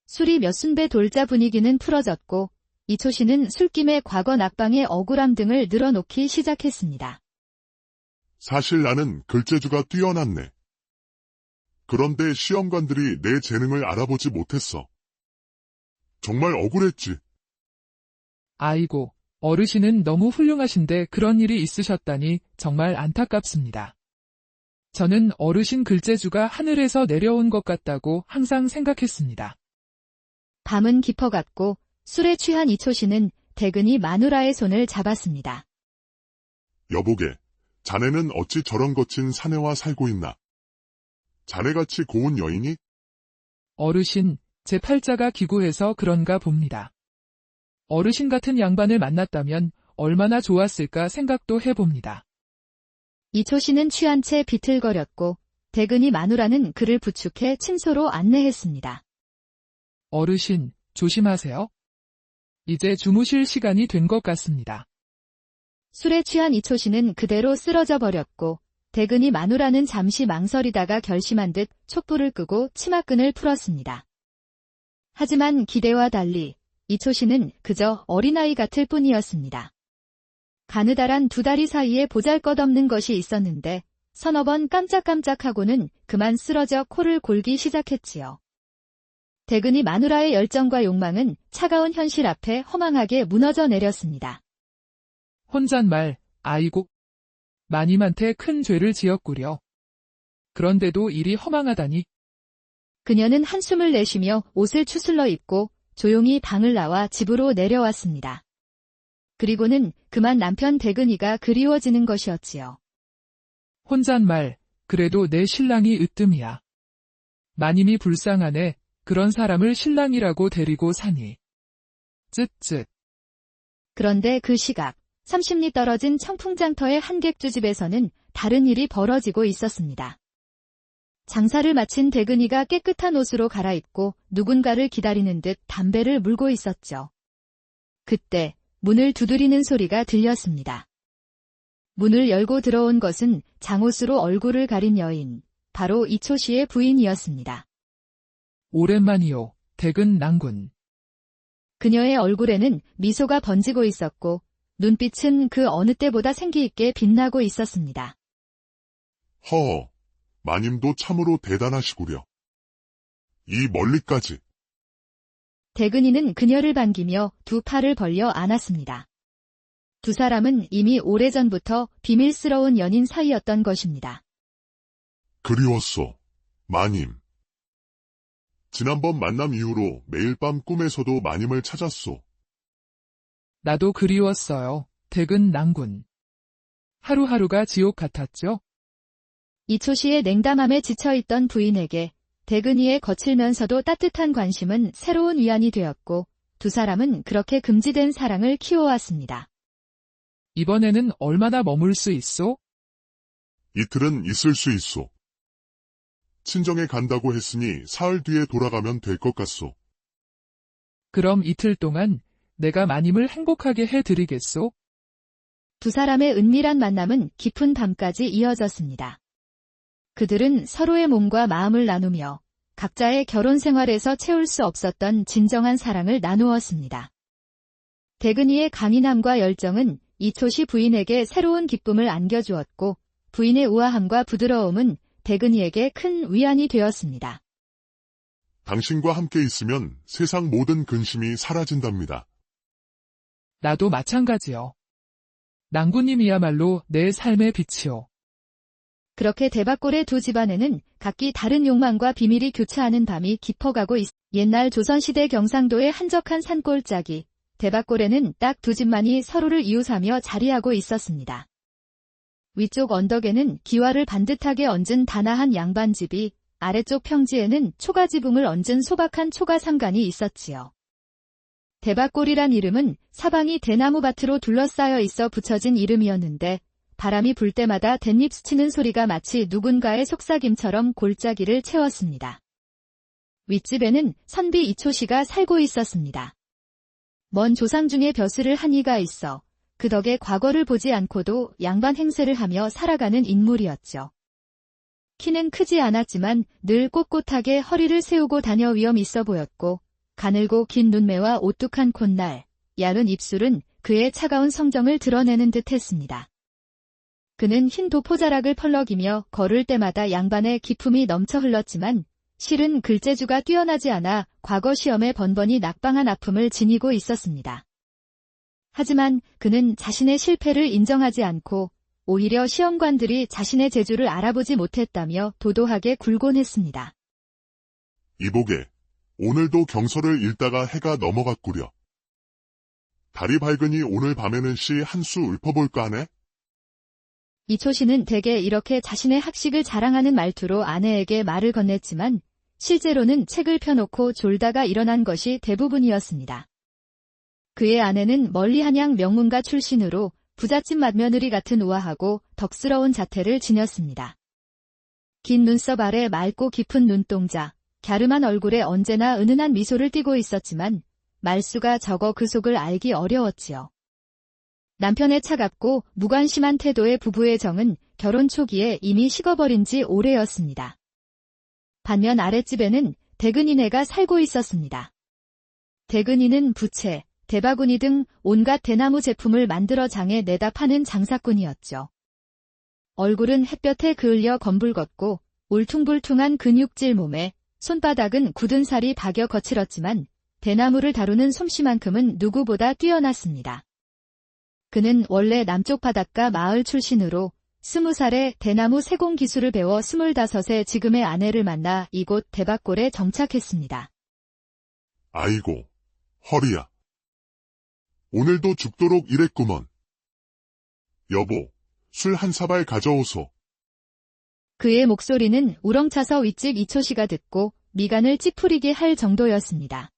[SPEAKER 1] 술이 몇 순배 돌자 분위기는 풀어졌고 이초 씨는 술김에 과거 낙방의 억울함 등을 늘어놓기 시작했습니다.
[SPEAKER 2] 사실 나는 글재주가 뛰어났네. 그런데 시험관들이 내 재능을 알아보지 못했어. 정말 억울했지.
[SPEAKER 3] 아이고, 어르신은 너무 훌륭하신데 그런 일이 있으셨다니 정말 안타깝습니다. 저는 어르신 글재주가 하늘에서 내려온 것 같다고 항상 생각했습니다.
[SPEAKER 1] 밤은 깊어갔고 술에 취한 이초 씨는 대근이 마누라의 손을 잡았습니다.
[SPEAKER 2] 여보게, 자네는 어찌 저런 거친 사내와 살고 있나? 자네같이 고운 여인이?
[SPEAKER 3] 어르신, 제 팔자가 기구해서 그런가 봅니다. 어르신 같은 양반을 만났다면 얼마나 좋았을까 생각도 해봅니다.
[SPEAKER 1] 이초 씨는 취한 채 비틀거렸고 대근이 마누라는 그를 부축해 침소로 안내했습니다.
[SPEAKER 3] 어르신, 조심하세요. 이제 주무실 시간이 된 것 같습니다.
[SPEAKER 1] 술에 취한 이초 씨는 그대로 쓰러져 버렸고 대근이 마누라는 잠시 망설이다가 결심한 듯 촛불을 끄고 치마끈을 풀었습니다. 하지만 기대와 달리 이초 씨는 그저 어린아이 같을 뿐이었습니다. 가느다란 두 다리 사이에 보잘것없는 것이 있었는데 서너 번 깜짝깜짝하고는 그만 쓰러져 코를 골기 시작했지요. 대근이 마누라의 열정과 욕망은 차가운 현실 앞에 허망하게 무너져 내렸습니다.
[SPEAKER 3] 혼잣말, 아이고. 마님한테 큰 죄를 지었구려. 그런데도 일이 허망하다니.
[SPEAKER 1] 그녀는 한숨을 내쉬며 옷을 추슬러 입고 조용히 방을 나와 집으로 내려왔습니다. 그리고는 그만 남편 대근이가 그리워지는 것이었지요.
[SPEAKER 3] 혼잣말, 그래도 내 신랑이 으뜸이야. 마님이 불쌍하네. 그런 사람을 신랑이라고 데리고 사니. 쯧쯧.
[SPEAKER 1] 그런데 그 시각 30리 떨어진 청풍장터의 한객주집에서는 다른 일이 벌어지고 있었습니다. 장사를 마친 대근이가 깨끗한 옷으로 갈아입고 누군가를 기다리는 듯 담배를 물고 있었죠. 그때 문을 두드리는 소리가 들렸습니다. 문을 열고 들어온 것은 장옷으로 얼굴을 가린 여인, 바로 이초 씨의 부인이었습니다.
[SPEAKER 3] 오랜만이요, 대근 낭군.
[SPEAKER 1] 그녀의 얼굴에는 미소가 번지고 있었고 눈빛은 그 어느 때보다 생기있게 빛나고 있었습니다.
[SPEAKER 2] 허, 마님도 참으로 대단하시구려. 이 멀리까지.
[SPEAKER 1] 대근이는 그녀를 반기며 두 팔을 벌려 안았습니다. 두 사람은 이미 오래전부터 비밀스러운 연인 사이였던 것입니다.
[SPEAKER 2] 그리웠소, 마님. 지난번 만남 이후로 매일 밤 꿈에서도 마님을 찾았소.
[SPEAKER 3] 나도 그리웠어요, 대근 낭군. 하루하루가 지옥 같았죠?
[SPEAKER 1] 이초 씨의 냉담함에 지쳐있던 부인에게 대근이의 거칠면서도 따뜻한 관심은 새로운 위안이 되었고 두 사람은 그렇게 금지된 사랑을 키워왔습니다.
[SPEAKER 3] 이번에는 얼마나 머물 수 있소?
[SPEAKER 2] 이틀은 있을 수 있소. 친정에 간다고 했으니 사흘 뒤에 돌아가면 될 것 같소.
[SPEAKER 3] 그럼 이틀 동안 내가 마님을 행복하게 해드리겠소?
[SPEAKER 1] 두 사람의 은밀한 만남은 깊은 밤까지 이어졌습니다. 그들은 서로의 몸과 마음을 나누며 각자의 결혼 생활에서 채울 수 없었던 진정한 사랑을 나누었습니다. 대근이의 강인함과 열정은 이초시 부인에게 새로운 기쁨을 안겨주었고 부인의 우아함과 부드러움은 대근이에게 큰 위안이 되었습니다.
[SPEAKER 2] 당신과 함께 있으면 세상 모든 근심이 사라진답니다.
[SPEAKER 3] 나도 마찬가지요. 낭군님이야말로 내 삶의 빛이요.
[SPEAKER 1] 그렇게 대박골의 두 집안에는 각기 다른 욕망과 비밀이 교차하는 밤이 깊어가고 옛날 조선시대 경상도의 한적한 산골짜기, 대박골에는 딱 두 집만이 서로를 이웃하며 자리하고 있었습니다. 위쪽 언덕에는 기와를 반듯하게 얹은 다나한 양반집이, 아래쪽 평지에는 초가지붕을 얹은 소박한 초가상간이 있었지요. 대박골이란 이름은 사방이 대나무밭으로 둘러싸여 있어 붙여진 이름이었는데, 바람이 불 때마다 댄잎 스치는 소리가 마치 누군가의 속삭임처럼 골짜기를 채웠습니다. 윗집에는 선비 이초씨가 살고 있었습니다. 먼 조상 중에 벼슬을 한 이가 있어 그 덕에 과거를 보지 않고도 양반 행세를 하며 살아가는 인물이었죠. 키는 크지 않았지만 늘 꼿꼿하게 허리를 세우고 다녀 위엄 있어 보였고, 가늘고 긴 눈매와 오뚝한 콧날, 얇은 입술은 그의 차가운 성정을 드러내는 듯 했습니다. 그는 흰 도포자락을 펄럭이며 걸을 때마다 양반의 기품이 넘쳐 흘렀지만, 실은 글재주가 뛰어나지 않아 과거 시험에 번번이 낙방한 아픔을 지니고 있었습니다. 하지만 그는 자신의 실패를 인정하지 않고 오히려 시험관들이 자신의 재주를 알아보지 못했다며 도도하게 굴곤 했습니다.
[SPEAKER 2] 이보게, 오늘도 경서를 읽다가 해가 넘어갔구려. 달이 밝으니 오늘 밤에는 시 한 수 읊어볼까 하네?
[SPEAKER 1] 이초씨는 대개 이렇게 자신의 학식을 자랑하는 말투로 아내에게 말을 건넸지만, 실제로는 책을 펴놓고 졸다가 일어난 것이 대부분이었습니다. 그의 아내는 멀리 한양 명문가 출신으로 부잣집 맏며느리 같은 우아하고 덕스러운 자태를 지녔습니다. 긴 눈썹 아래 맑고 깊은 눈동자, 갸름한 얼굴에 언제나 은은한 미소를 띠고 있었지만 말수가 적어 그 속을 알기 어려웠지요. 남편의 차갑고 무관심한 태도의 부부의 정은 결혼 초기에 이미 식어버린 지 오래였습니다. 반면 아랫집에는 대근이네가 살고 있었습니다. 대근이는 부채, 대바구니 등 온갖 대나무 제품을 만들어 장에 내다 파는 장사꾼이었죠. 얼굴은 햇볕에 그을려 검붉었고 울퉁불퉁한 근육질 몸에 손바닥은 굳은 살이 박여 거칠었지만 대나무를 다루는 솜씨만큼은 누구보다 뛰어났습니다. 그는 원래 남쪽 바닷가 마을 출신으로 20살에 대나무 세공 기술을 배워 25에 지금의 아내를 만나 이곳 대박골에 정착했습니다.
[SPEAKER 2] 아이고, 허리야. 오늘도 죽도록 일했구먼. 여보, 술 한 사발 가져오소.
[SPEAKER 1] 그의 목소리는 우렁차서 윗집 이초씨가 듣고 미간을 찌푸리게 할 정도였습니다.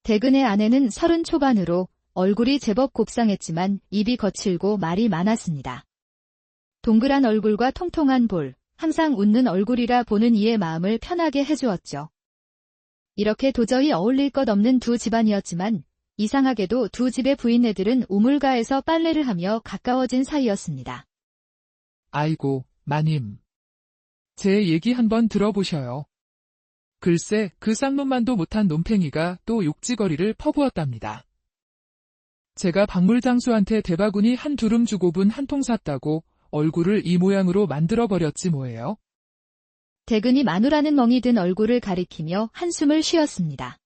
[SPEAKER 1] 대근의 아내는 30 초반으로 얼굴이 제법 곱상했지만 입이 거칠고 말이 많았습니다. 동그란 얼굴과 통통한 볼, 항상 웃는 얼굴이라 보는 이의 마음을 편하게 해주었죠. 이렇게 도저히 어울릴 것 없는 두 집안이었지만 이상하게도 두 집의 부인네들은 우물가에서 빨래를 하며 가까워진 사이였습니다.
[SPEAKER 3] 아이고, 마님. 제 얘기 한번 들어보셔요. 글쎄 그 쌍놈만도 못한 놈팽이가 또 욕지거리를 퍼부었답니다. 제가 박물장수한테 대바구니 한 두름 주고분 한 통 샀다고 얼굴을 이 모양으로 만들어버렸지 뭐예요.
[SPEAKER 1] 대근이 마누라는 멍이 든 얼굴을 가리키며 한숨을 쉬었습니다.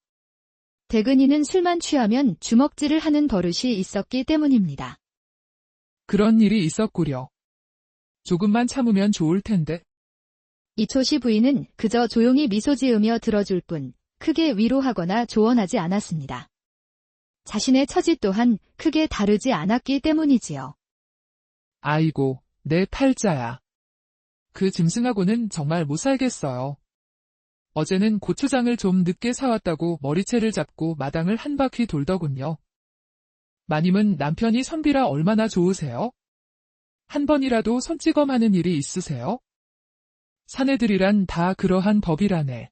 [SPEAKER 1] 대근이는 술만 취하면 주먹질을 하는 버릇이 있었기 때문입니다.
[SPEAKER 3] 그런 일이 있었구려. 조금만 참으면 좋을 텐데.
[SPEAKER 1] 이초씨 부인은 그저 조용히 미소 지으며 들어줄 뿐 크게 위로하거나 조언하지 않았습니다. 자신의 처지 또한 크게 다르지 않았기 때문이지요.
[SPEAKER 3] 아이고, 내 팔자야. 그 짐승하고는 정말 못 살겠어요. 어제는 고추장을 좀 늦게 사왔다고 머리채를 잡고 마당을 한 바퀴 돌더군요. 마님은 남편이 선비라 얼마나 좋으세요? 한 번이라도 손찌검하는 일이 있으세요? 사내들이란 다 그러한 법이라네.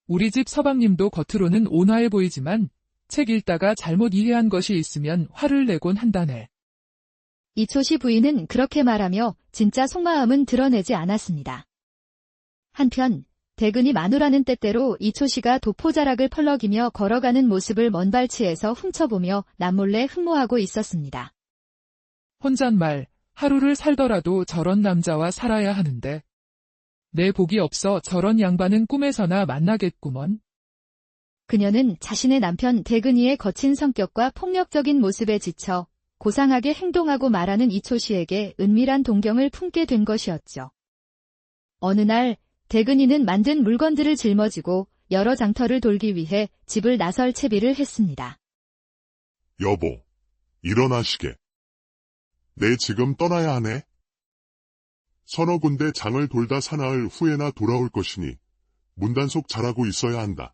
[SPEAKER 3] 우리 집 서방님도 겉으로는 온화해 보이지만 책 읽다가 잘못 이해한 것이 있으면 화를 내곤 한다네.
[SPEAKER 1] 이초씨 부인은 그렇게 말하며 진짜 속마음은 드러내지 않았습니다. 한편 대근이 마누라는 때때로 이초씨가 도포자락을 펄럭이며 걸어가는 모습을 먼 발치에서 훔쳐보며 남몰래 흠모하고 있었습니다.
[SPEAKER 3] 혼잣말, 하루를 살더라도 저런 남자와 살아야 하는데 내 복이 없어 저런 양반은 꿈에서나 만나겠구먼.
[SPEAKER 1] 그녀는 자신의 남편 대근이의 거친 성격과 폭력적인 모습에 지쳐 고상하게 행동하고 말하는 이초씨에게 은밀한 동경을 품게 된 것이었죠. 어느 날 대근이는 만든 물건들을 짊어지고 여러 장터를 돌기 위해 집을 나설 채비를 했습니다.
[SPEAKER 2] 여보, 일어나시게. 내 지금 떠나야 하네. 서너 군데 장을 돌다 사나흘 후에나 돌아올 것이니 문단속 잘하고 있어야 한다.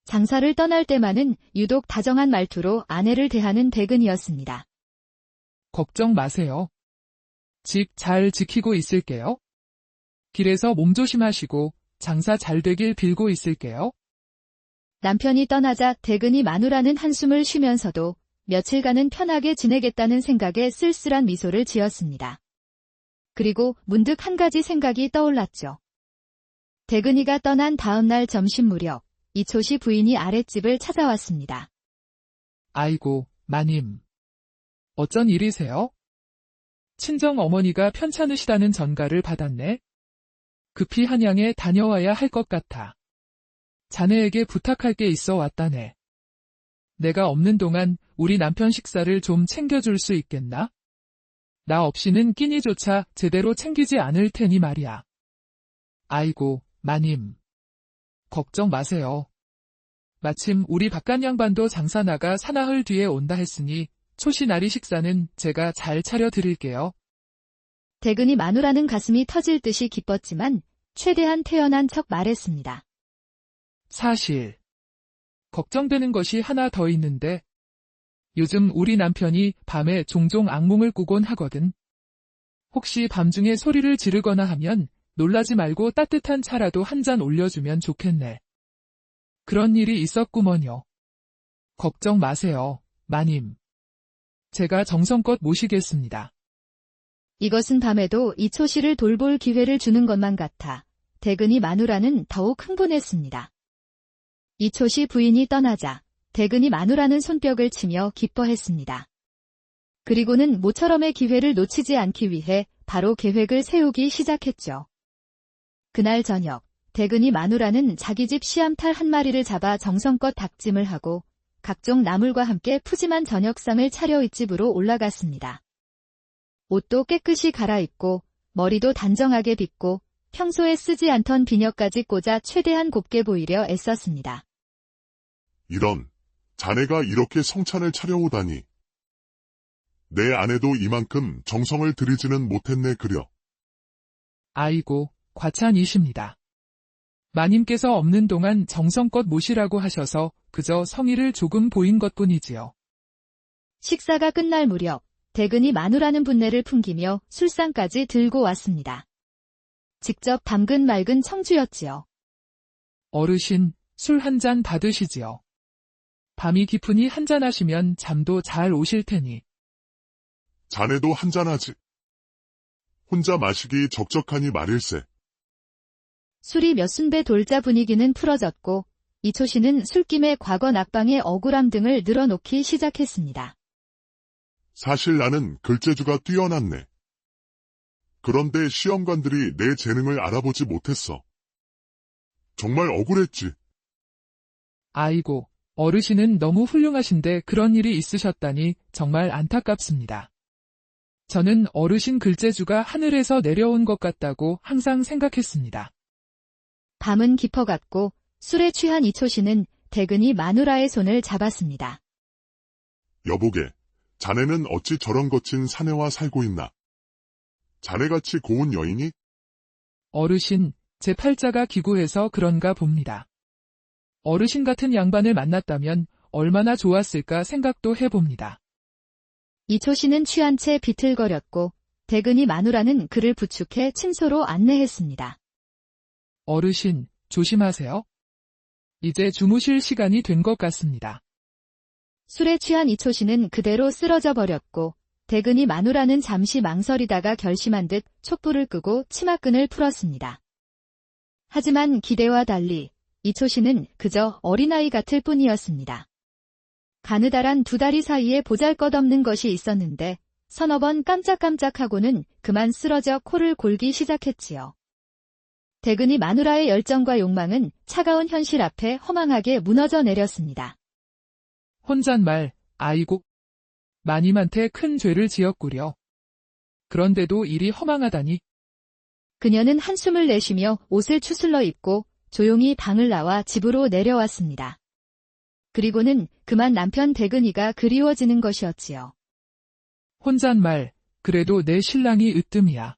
[SPEAKER 1] 장사를 떠날 때만은 유독 다정한 말투로 아내를 대하는 대근이었습니다.
[SPEAKER 3] 걱정 마세요. 집 잘 지키고 있을게요. 길에서 몸 조심하시고 장사 잘 되길 빌고 있을게요.
[SPEAKER 1] 남편이 떠나자 대근이 마누라는 한숨을 쉬면서도 며칠간은 편하게 지내겠다는 생각에 쓸쓸한 미소를 지었습니다. 그리고 문득 한 가지 생각이 떠올랐죠. 대근이가 떠난 다음 날 점심 무렵 이초씨 부인이 아랫집을 찾아왔습니다.
[SPEAKER 3] 아이고, 마님. 어쩐 일이세요? 친정 어머니가 편찮으시다는 전가를 받았네. 급히 한양에 다녀와야 할 것 같아. 자네에게 부탁할 게 있어 왔다네. 내가 없는 동안 우리 남편 식사를 좀 챙겨줄 수 있겠나? 나 없이는 끼니조차 제대로 챙기지 않을 테니 말이야. 아이고, 마님. 걱정 마세요. 마침 우리 바깥 양반도 장사 나가 사나흘 뒤에 온다 했으니 초시나리 식사는 제가 잘 차려드릴게요.
[SPEAKER 1] 대근이 마누라는 가슴이 터질 듯이 기뻤지만 최대한 태연한 척 말했습니다.
[SPEAKER 3] 사실 걱정되는 것이 하나 더 있는데 요즘 우리 남편이 밤에 종종 악몽을 꾸곤 하거든. 혹시 밤중에 소리를 지르거나 하면 놀라지 말고 따뜻한 차라도 한 잔 올려주면 좋겠네. 그런 일이 있었구먼요. 걱정 마세요, 마님. 제가 정성껏 모시겠습니다.
[SPEAKER 1] 이것은 밤에도 이초씨를 돌볼 기회를 주는 것만 같아 대근이 마누라는 더욱 흥분했습니다. 이초씨 부인이 떠나자 대근이 마누라는 손뼉을 치며 기뻐했습니다. 그리고는 모처럼의 기회를 놓치지 않기 위해 바로 계획을 세우기 시작했죠. 그날 저녁 대근이 마누라는 자기 집 시암탈 한 마리를 잡아 정성껏 닭찜을 하고 각종 나물과 함께 푸짐한 저녁상을 차려 윗집으로 올라갔습니다. 옷도 깨끗이 갈아입고 머리도 단정하게 빗고 평소에 쓰지 않던 비녀까지 꽂아 최대한 곱게 보이려 애썼습니다.
[SPEAKER 2] 이런, 자네가 이렇게 성찬을 차려오다니. 내 아내도 이만큼 정성을 들이지는 못했네 그려.
[SPEAKER 3] 아이고, 과찬이십니다. 마님께서 없는 동안 정성껏 모시라고 하셔서 그저 성의를 조금 보인 것뿐이지요.
[SPEAKER 1] 식사가 끝날 무렵 대근이 마누라는 분내를 풍기며 술상까지 들고 왔습니다. 직접 담근 맑은 청주였지요.
[SPEAKER 3] 어르신, 술 한 잔 받으시지요. 밤이 깊으니 한 잔 하시면 잠도 잘 오실 테니.
[SPEAKER 2] 자네도 한잔하지. 혼자 마시기 적적하니 말일세.
[SPEAKER 1] 술이 몇 순배 돌자 분위기는 풀어졌고 이초씨는 술김에 과거 낙방의 억울함 등을 늘어놓기 시작했습니다.
[SPEAKER 2] 사실 나는 글재주가 뛰어났네. 그런데 시험관들이 내 재능을 알아보지 못했어. 정말 억울했지.
[SPEAKER 3] 아이고, 어르신은 너무 훌륭하신데 그런 일이 있으셨다니 정말 안타깝습니다. 저는 어르신 글재주가 하늘에서 내려온 것 같다고 항상 생각했습니다.
[SPEAKER 1] 밤은 깊어갔고 술에 취한 이초씨는 대근이 마누라의 손을 잡았습니다.
[SPEAKER 2] 여보게, 자네는 어찌 저런 거친 사내와 살고 있나? 자네같이 고운 여인이?
[SPEAKER 3] 어르신, 제 팔자가 기구해서 그런가 봅니다. 어르신 같은 양반을 만났다면 얼마나 좋았을까 생각도 해봅니다.
[SPEAKER 1] 이초씨는 취한 채 비틀거렸고 대근이 마누라는 그를 부축해 침소로 안내했습니다.
[SPEAKER 3] 어르신, 조심하세요. 이제 주무실 시간이 된 것 같습니다.
[SPEAKER 1] 술에 취한 이초씨는 그대로 쓰러져 버렸고 대근이 마누라는 잠시 망설이다가 결심한 듯 촛불을 끄고 치마끈을 풀었습니다. 하지만 기대와 달리 이초씨는 그저 어린아이 같을 뿐이었습니다. 가느다란 두 다리 사이에 보잘것없는 것이 있었는데 서너 번 깜짝깜짝하고는 그만 쓰러져 코를 골기 시작했지요. 대근이 마누라의 열정과 욕망은 차가운 현실 앞에 허망하게 무너져 내렸습니다.
[SPEAKER 3] 혼잣말, 아이고. 마님한테 큰 죄를 지었구려. 그런데도 일이 허망하다니.
[SPEAKER 1] 그녀는 한숨을 내쉬며 옷을 추슬러 입고 조용히 방을 나와 집으로 내려왔습니다. 그리고는 그만 남편 대근이가 그리워지는 것이었지요.
[SPEAKER 3] 혼잣말, 그래도 내 신랑이 으뜸이야.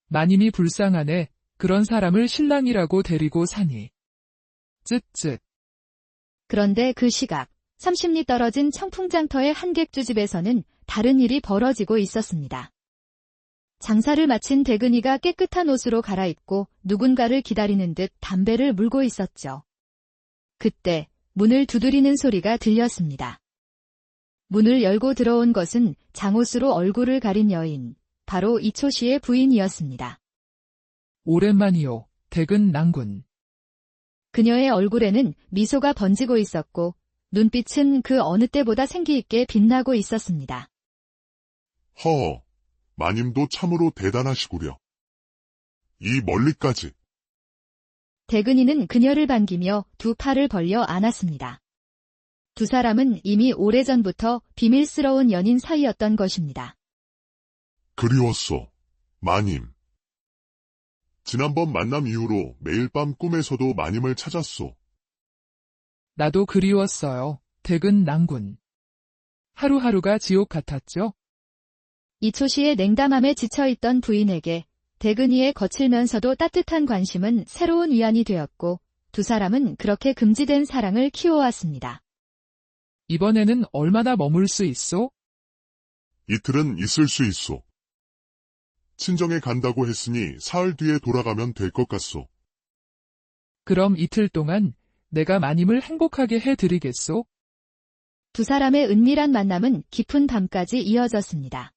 [SPEAKER 3] 마님이 불쌍하네. 그런 사람을 신랑이라고 데리고 사니. 쯧쯧.
[SPEAKER 1] 그런데 그 시각, 30리 떨어진 청풍장터의 한객주집에서는 다른 일이 벌어지고 있었습니다. 장사를 마친 대근이가 깨끗한 옷으로 갈아입고 누군가를 기다리는 듯 담배를 물고 있었죠. 그때 문을 두드리는 소리가 들렸습니다. 문을 열고 들어온 것은 장옷으로 얼굴을 가린 여인, 바로 이초 씨의 부인이었습니다.
[SPEAKER 3] 오랜만이요, 대근 낭군.
[SPEAKER 1] 그녀의 얼굴에는 미소가 번지고 있었고 눈빛은 그 어느 때보다 생기있게 빛나고 있었습니다.
[SPEAKER 2] 허, 마님도 참으로 대단하시구려. 이 멀리까지.
[SPEAKER 1] 대근이는 그녀를 반기며 두 팔을 벌려 안았습니다. 두 사람은 이미 오래전부터 비밀스러운 연인 사이였던 것입니다.
[SPEAKER 2] 그리웠소, 마님. 지난번 만남 이후로 매일 밤 꿈에서도 마님을 찾았소.
[SPEAKER 3] 나도 그리웠어요, 대근 낭군. 하루하루가 지옥 같았죠?
[SPEAKER 1] 이초 씨의 냉담함에 지쳐있던 부인에게 대근이의 거칠면서도 따뜻한 관심은 새로운 위안이 되었고 두 사람은 그렇게 금지된 사랑을 키워왔습니다.
[SPEAKER 3] 이번에는 얼마나 머물 수 있소?
[SPEAKER 2] 이틀은 있을 수 있소. 친정에 간다고 했으니 사흘 뒤에 돌아가면 될 것 같소.
[SPEAKER 3] 그럼 이틀 동안 내가 마님을 행복하게 해드리겠소?
[SPEAKER 1] 두 사람의 은밀한 만남은 깊은 밤까지 이어졌습니다.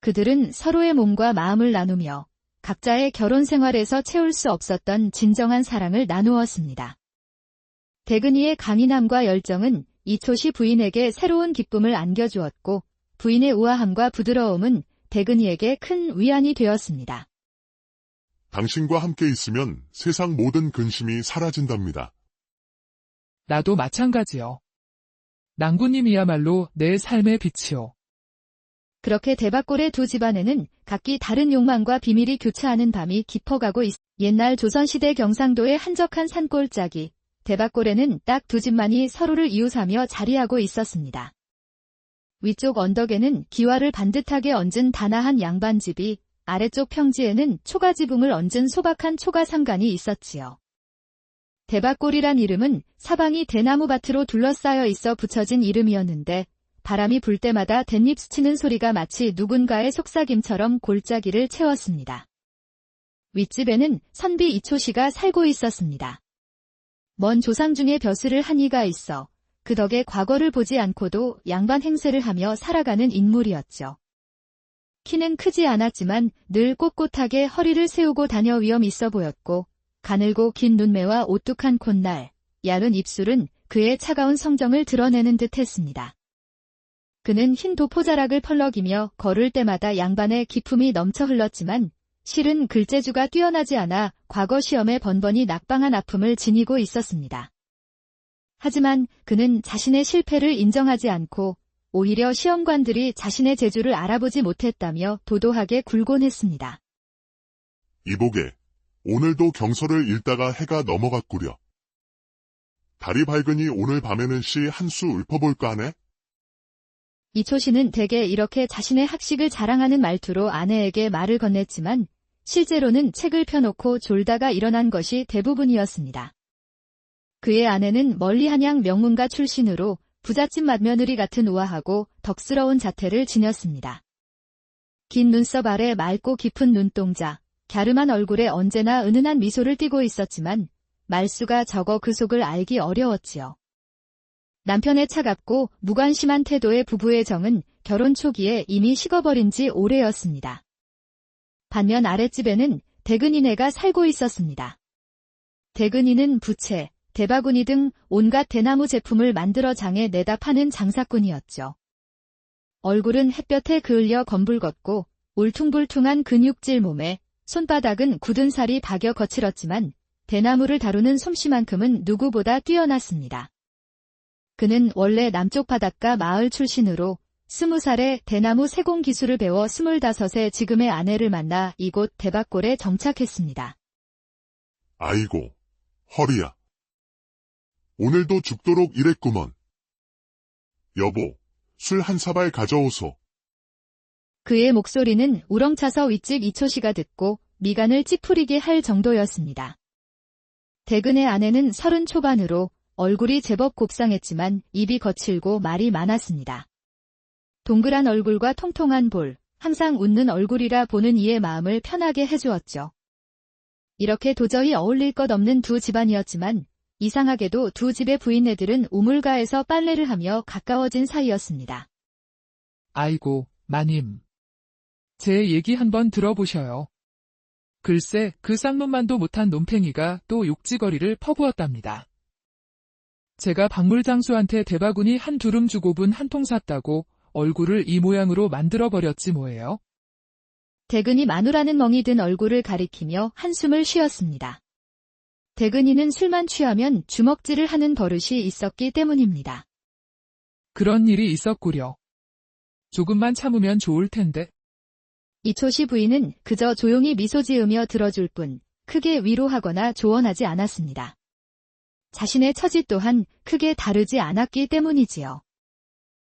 [SPEAKER 1] 그들은 서로의 몸과 마음을 나누며 각자의 결혼 생활에서 채울 수 없었던 진정한 사랑을 나누었습니다. 대근이의 강인함과 열정은 이초시 부인에게 새로운 기쁨을 안겨주었고 부인의 우아함과 부드러움은 대근이에게 큰 위안이 되었습니다.
[SPEAKER 2] 당신과 함께 있으면 세상 모든 근심이 사라진답니다.
[SPEAKER 3] 나도 마찬가지요. 낭군님이야말로 내 삶의 빛이요.
[SPEAKER 1] 그렇게 대박골의 두 집안에는 각기 다른 욕망과 비밀이 교차하는 밤이 깊어가고 옛날 조선시대 경상도의 한적한 산골짜기, 대박골에는 딱 두 집만이 서로를 이웃하며 자리하고 있었습니다. 위쪽 언덕에는 기와를 반듯하게 얹은 다나한 양반집이, 아래쪽 평지에는 초가지붕을 얹은 소박한 초가상간이 있었지요. 대박골이란 이름은 사방이 대나무밭으로 둘러싸여 있어 붙여진 이름이었는데 바람이 불 때마다 댄잎 스치는 소리가 마치 누군가의 속삭임처럼 골짜기를 채웠습니다. 윗집에는 선비 이초씨가 살고 있었습니다. 먼 조상 중에 벼슬을 한 이가 있어 그 덕에 과거를 보지 않고도 양반 행세를 하며 살아가는 인물이었죠. 키는 크지 않았지만 늘 꼿꼿하게 허리를 세우고 다녀 위엄 있어 보였고 가늘고 긴 눈매와 오뚝한 콧날, 얇은 입술은 그의 차가운 성정을 드러내는 듯했습니다. 그는 흰 도포자락을 펄럭이며 걸을 때마다 양반의 기품이 넘쳐 흘렀지만 실은 글재주가 뛰어나지 않아 과거 시험에 번번이 낙방한 아픔을 지니고 있었습니다. 하지만 그는 자신의 실패를 인정하지 않고 오히려 시험관들이 자신의 재주를 알아보지 못했다며 도도하게 굴곤 했습니다.
[SPEAKER 2] 이보게, 오늘도 경서를 읽다가 해가 넘어갔구려. 달이 밝으니 오늘 밤에는 시 한 수 읊어볼까 하네?
[SPEAKER 1] 이초씨는 대개 이렇게 자신의 학식을 자랑하는 말투로 아내에게 말을 건넸지만 실제로는 책을 펴놓고 졸다가 일어난 것이 대부분이었습니다. 그의 아내는 멀리 한양 명문가 출신으로 부잣집 맏며느리 같은 우아하고 덕스러운 자태를 지녔습니다. 긴 눈썹 아래 맑고 깊은 눈동자, 갸름한 얼굴에 언제나 은은한 미소를 띠고 있었지만 말수가 적어 그 속을 알기 어려웠지요. 남편의 차갑고 무관심한 태도의 부부의 정은 결혼 초기에 이미 식어버린 지 오래였습니다. 반면 아랫집에는 대근이네가 살고 있었습니다. 대근이는 부채, 대바구니 등 온갖 대나무 제품을 만들어 장에 내다 파는 장사꾼이었죠. 얼굴은 햇볕에 그을려 검붉었고 울퉁불퉁한 근육질 몸에 손바닥은 굳은 살이 박여 거칠었지만 대나무를 다루는 솜씨만큼은 누구보다 뛰어났습니다. 그는 원래 남쪽 바닷가 마을 출신으로 20살에 대나무 세공 기술을 배워 25에 지금의 아내를 만나 이곳 대박골에 정착했습니다.
[SPEAKER 2] 아이고, 허리야. 오늘도 죽도록 일했구먼. 여보, 술 한 사발 가져오소.
[SPEAKER 1] 그의 목소리는 우렁차서 윗집 이초씨가 듣고 미간을 찌푸리게 할 정도였습니다. 대근의 아내는 30 초반으로 얼굴이 제법 곱상했지만 입이 거칠고 말이 많았습니다. 동그란 얼굴과 통통한 볼, 항상 웃는 얼굴이라 보는 이의 마음을 편하게 해주었죠. 이렇게 도저히 어울릴 것 없는 두 집안이었지만 이상하게도 두 집의 부인네들은 우물가에서 빨래를 하며 가까워진 사이였습니다.
[SPEAKER 3] 아이고, 마님. 제 얘기 한번 들어보셔요. 글쎄 그 쌍놈만도 못한 놈팽이가 또 욕지거리를 퍼부었답니다. 제가 박물장수한테 대바구니 한 두름 주고분 한 통 샀다고 얼굴을 이 모양으로 만들어버렸지 뭐예요.
[SPEAKER 1] 대근이 마누라는 멍이 든 얼굴을 가리키며 한숨을 쉬었습니다. 대근이는 술만 취하면 주먹질을 하는 버릇이 있었기 때문입니다.
[SPEAKER 3] 그런 일이 있었구려. 조금만 참으면 좋을 텐데.
[SPEAKER 1] 이초씨 부인은 그저 조용히 미소 지으며 들어줄 뿐 크게 위로하거나 조언하지 않았습니다. 자신의 처지 또한 크게 다르지 않았기 때문이지요.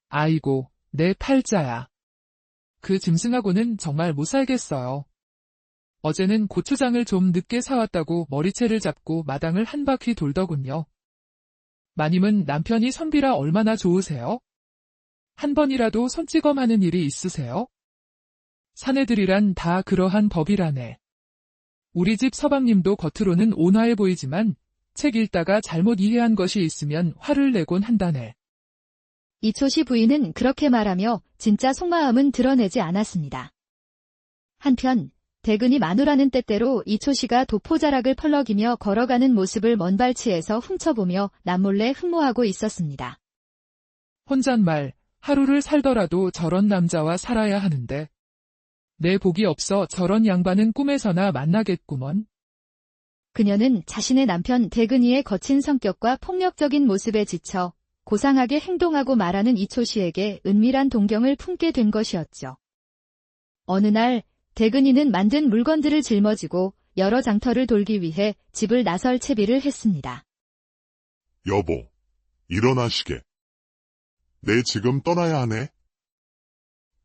[SPEAKER 3] 아이고, 내 팔자야. 그 짐승하고는 정말 못 살겠어요. 어제는 고추장을 좀 늦게 사왔다고 머리채를 잡고 마당을 한 바퀴 돌더군요. 마님은 남편이 선비라 얼마나 좋으세요? 한 번이라도 손찌검하는 일이 있으세요? 사내들이란 다 그러한 법이라네. 우리 집 서방님도 겉으로는 온화해 보이지만 책 읽다가 잘못 이해한 것이 있으면 화를 내곤 한다네.
[SPEAKER 1] 이초씨 부인은 그렇게 말하며 진짜 속마음은 드러내지 않았습니다. 한편 대근이 마누라는 때때로 이초씨가 도포자락을 펄럭이며 걸어가는 모습을 먼 발치에서 훔쳐보며 남몰래 흠모하고 있었습니다.
[SPEAKER 3] 혼잣말, 하루를 살더라도 저런 남자와 살아야 하는데 내 복이 없어 저런 양반은 꿈에서나 만나겠구먼.
[SPEAKER 1] 그녀는 자신의 남편 대근이의 거친 성격과 폭력적인 모습에 지쳐 고상하게 행동하고 말하는 이초씨에게 은밀한 동경을 품게 된 것이었죠. 어느 날 대근이는 만든 물건들을 짊어지고 여러 장터를 돌기 위해 집을 나설 채비를 했습니다.
[SPEAKER 2] 여보, 일어나시게. 내 지금 떠나야 하네.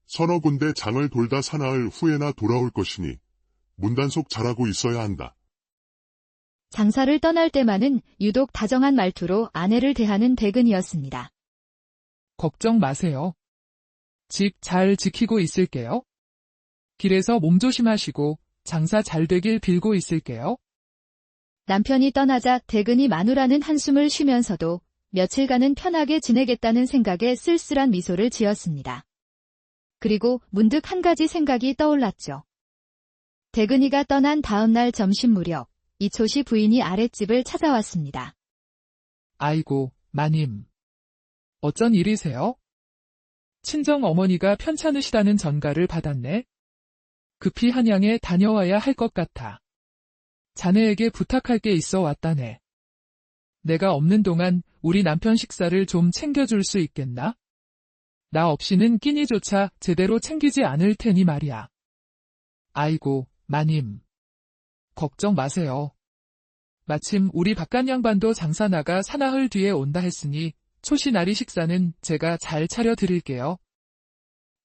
[SPEAKER 2] 서너 군데 장을 돌다 사나흘 후에나 돌아올 것이니 문단속 잘하고 있어야 한다.
[SPEAKER 1] 장사를 떠날 때만은 유독 다정한 말투로 아내를 대하는 대근이었습니다.
[SPEAKER 3] 걱정 마세요. 집 잘 지키고 있을게요. 길에서 몸 조심하시고 장사 잘 되길 빌고 있을게요.
[SPEAKER 1] 남편이 떠나자 대근이 마누라는 한숨을 쉬면서도 며칠간은 편하게 지내겠다는 생각에 쓸쓸한 미소를 지었습니다. 그리고 문득 한 가지 생각이 떠올랐죠. 대근이가 떠난 다음 날 점심 무렵 이초씨 부인이 아랫집을 찾아왔습니다.
[SPEAKER 3] 아이고, 마님. 어쩐 일이세요? 친정 어머니가 편찮으시다는 전가를 받았네. 급히 한양에 다녀와야 할 것 같아. 자네에게 부탁할 게 있어 왔다네. 내가 없는 동안 우리 남편 식사를 좀 챙겨줄 수 있겠나? 나 없이는 끼니조차 제대로 챙기지 않을 테니 말이야. 아이고, 마님. 걱정 마세요. 마침 우리 바깥 양반도 장사 나가 사나흘 뒤에 온다 했으니 초시나리 식사는 제가 잘 차려드릴게요.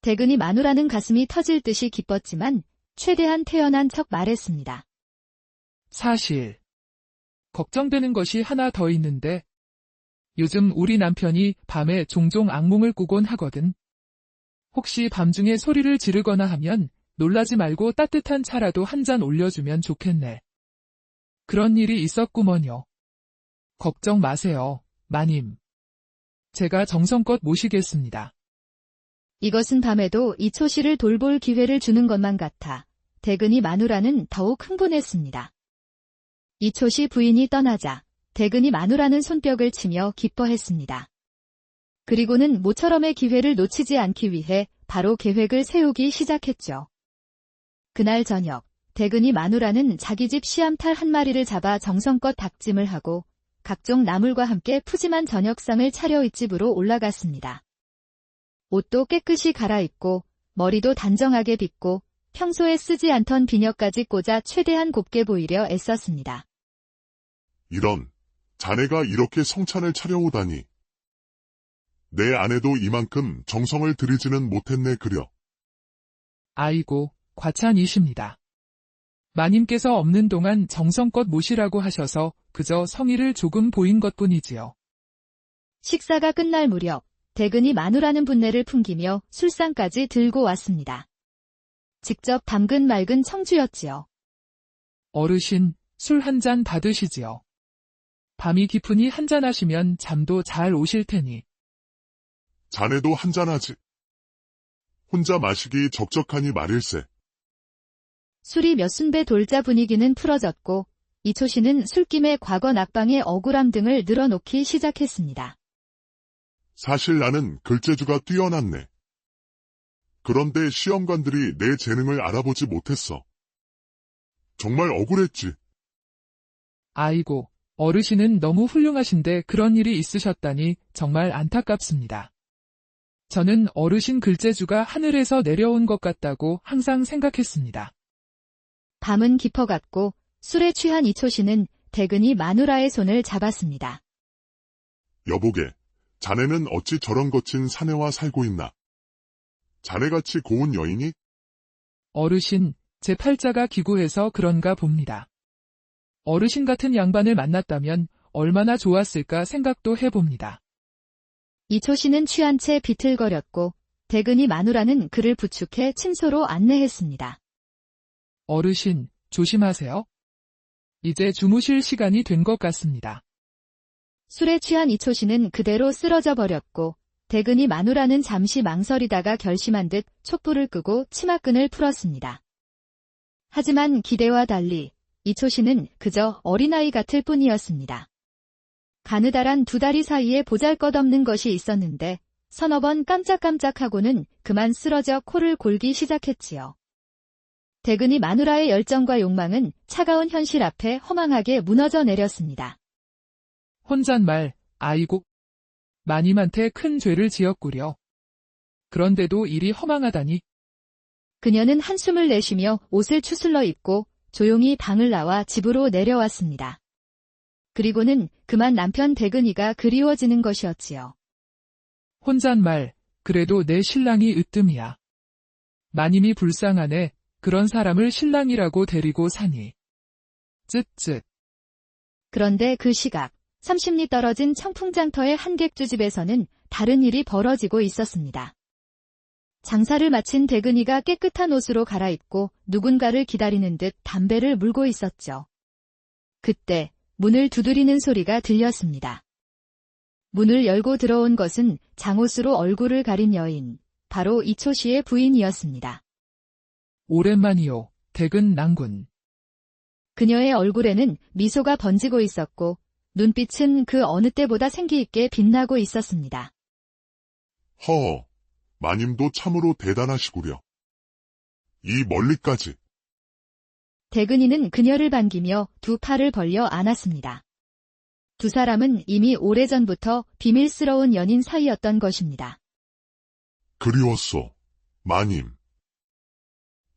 [SPEAKER 1] 대근이 마누라는 가슴이 터질 듯이 기뻤지만 최대한 태연한 척 말했습니다.
[SPEAKER 3] 사실 걱정되는 것이 하나 더 있는데 요즘 우리 남편이 밤에 종종 악몽을 꾸곤 하거든. 혹시 밤중에 소리를 지르거나 하면 놀라지 말고 따뜻한 차라도 한 잔 올려주면 좋겠네. 그런 일이 있었구먼요. 걱정 마세요, 마님. 제가 정성껏 모시겠습니다.
[SPEAKER 1] 이것은 밤에도 이초씨를 돌볼 기회를 주는 것만 같아 대근이 마누라는 더욱 흥분했습니다. 이초씨 부인이 떠나자 대근이 마누라는 손뼉을 치며 기뻐했습니다. 그리고는 모처럼의 기회를 놓치지 않기 위해 바로 계획을 세우기 시작했죠. 그날 저녁 대근이 마누라는 자기 집 시암탈 한 마리를 잡아 정성껏 닭찜을 하고 각종 나물과 함께 푸짐한 저녁상을 차려 윗집으로 올라갔습니다. 옷도 깨끗이 갈아입고 머리도 단정하게 빗고 평소에 쓰지 않던 비녀까지 꽂아 최대한 곱게 보이려 애썼습니다.
[SPEAKER 2] 이런, 자네가 이렇게 성찬을 차려오다니. 내 아내도 이만큼 정성을 들이지는 못했네 그려.
[SPEAKER 3] 아이고, 과찬이십니다. 마님께서 없는 동안 정성껏 모시라고 하셔서 그저 성의를 조금 보인 것뿐이지요.
[SPEAKER 1] 식사가 끝날 무렵 대근이 마누라는 분내를 풍기며 술상까지 들고 왔습니다. 직접 담근 맑은 청주였지요.
[SPEAKER 3] 어르신, 술 한 잔 받으시지요. 밤이 깊으니 한 잔 하시면 잠도 잘 오실 테니.
[SPEAKER 2] 자네도 한잔하지. 혼자 마시기 적적하니 말일세.
[SPEAKER 1] 술이 몇 순배 돌자 분위기는 풀어졌고 이초 씨는 술김에 과거 낙방의 억울함 등을 늘어놓기 시작했습니다.
[SPEAKER 2] 사실 나는 글재주가 뛰어났네. 그런데 시험관들이 내 재능을 알아보지 못했어. 정말 억울했지.
[SPEAKER 3] 아이고, 어르신은 너무 훌륭하신데 그런 일이 있으셨다니 정말 안타깝습니다. 저는 어르신 글재주가 하늘에서 내려온 것 같다고 항상 생각했습니다.
[SPEAKER 1] 밤은 깊어갔고 술에 취한 이초 씨는 대근이 마누라의 손을 잡았습니다.
[SPEAKER 2] 여보게, 자네는 어찌 저런 거친 사내와 살고 있나? 자네같이 고운 여인이?
[SPEAKER 3] 어르신, 제 팔자가 기구해서 그런가 봅니다. 어르신 같은 양반을 만났다면 얼마나 좋았을까 생각도 해봅니다.
[SPEAKER 1] 이초 씨는 취한 채 비틀거렸고 대근이 마누라는 그를 부축해 침소로 안내했습니다.
[SPEAKER 3] 어르신, 조심하세요. 이제 주무실 시간이 된 것 같습니다.
[SPEAKER 1] 술에 취한 이초 씨는 그대로 쓰러져 버렸고 대근이 마누라는 잠시 망설이다가 결심한 듯 촛불을 끄고 치마끈을 풀었습니다. 하지만 기대와 달리 이초 씨는 그저 어린아이 같을 뿐이었습니다. 가느다란 두 다리 사이에 보잘것없는 것이 있었는데 서너 번 깜짝깜짝하고는 그만 쓰러져 코를 골기 시작했지요. 대근이 마누라의 열정과 욕망은 차가운 현실 앞에 허망하게 무너져 내렸습니다.
[SPEAKER 3] 혼잣말, 아이고, 마님한테 큰 죄를 지었구려. 그런데도 일이 허망하다니.
[SPEAKER 1] 그녀는 한숨을 내쉬며 옷을 추슬러 입고 조용히 방을 나와 집으로 내려왔습니다. 그리고는 그만 남편 대근이가 그리워지는 것이었지요.
[SPEAKER 3] 혼잣말, 그래도 내 신랑이 으뜸이야. 마님이 불쌍하네. 그런 사람을 신랑이라고 데리고 사니. 쯧쯧.
[SPEAKER 1] 그런데 그 시각 30리 떨어진 청풍장터의 한 객주집에서는 다른 일이 벌어지고 있었습니다. 장사를 마친 대근이가 깨끗한 옷으로 갈아입고 누군가를 기다리는 듯 담배를 물고 있었죠. 그때 문을 두드리는 소리가 들렸습니다. 문을 열고 들어온 것은 장옷으로 얼굴을 가린 여인, 바로 이초 씨의 부인이었습니다.
[SPEAKER 3] 오랜만이요, 대근 낭군.
[SPEAKER 1] 그녀의 얼굴에는 미소가 번지고 있었고 눈빛은 그 어느 때보다 생기있게 빛나고 있었습니다.
[SPEAKER 2] 허, 마님도 참으로 대단하시구려. 이 멀리까지.
[SPEAKER 1] 대근이는 그녀를 반기며 두 팔을 벌려 안았습니다. 두 사람은 이미 오래전부터 비밀스러운 연인 사이였던 것입니다.
[SPEAKER 2] 그리웠소, 마님.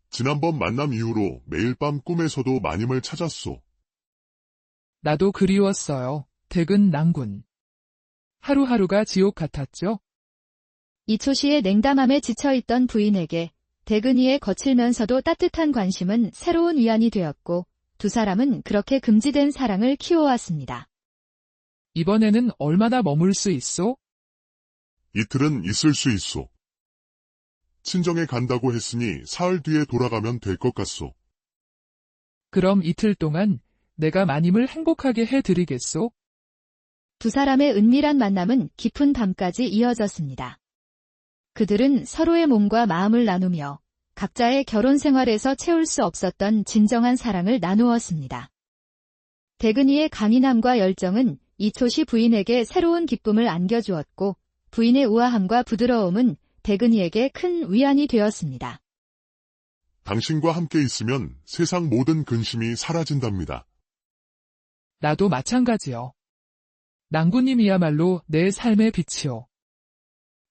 [SPEAKER 2] 지난번 만남 이후로 매일 밤 꿈에서도 마님을 찾았소.
[SPEAKER 3] 나도 그리웠어요, 대근 낭군. 하루하루가 지옥 같았죠?
[SPEAKER 1] 이초 씨의 냉담함에 지쳐있던 부인에게 대근이의 거칠면서도 따뜻한 관심은 새로운 위안이 되었고 두 사람은 그렇게 금지된 사랑을 키워왔습니다.
[SPEAKER 3] 이번에는 얼마나 머물 수 있소?
[SPEAKER 2] 이틀은 있을 수 있소. 친정에 간다고 했으니 사흘 뒤에 돌아가면 될 것 같소.
[SPEAKER 3] 그럼 이틀 동안 내가 마님을 행복하게 해드리겠소?
[SPEAKER 1] 두 사람의 은밀한 만남은 깊은 밤까지 이어졌습니다. 그들은 서로의 몸과 마음을 나누며 각자의 결혼 생활에서 채울 수 없었던 진정한 사랑을 나누었습니다. 대근이의 강인함과 열정은 이초시 부인에게 새로운 기쁨을 안겨주었고 부인의 우아함과 부드러움은 대근이에게 큰 위안이 되었습니다.
[SPEAKER 2] 당신과 함께 있으면 세상 모든 근심이 사라진답니다.
[SPEAKER 3] 나도 마찬가지요. 낭군님이야말로 내 삶의 빛이요.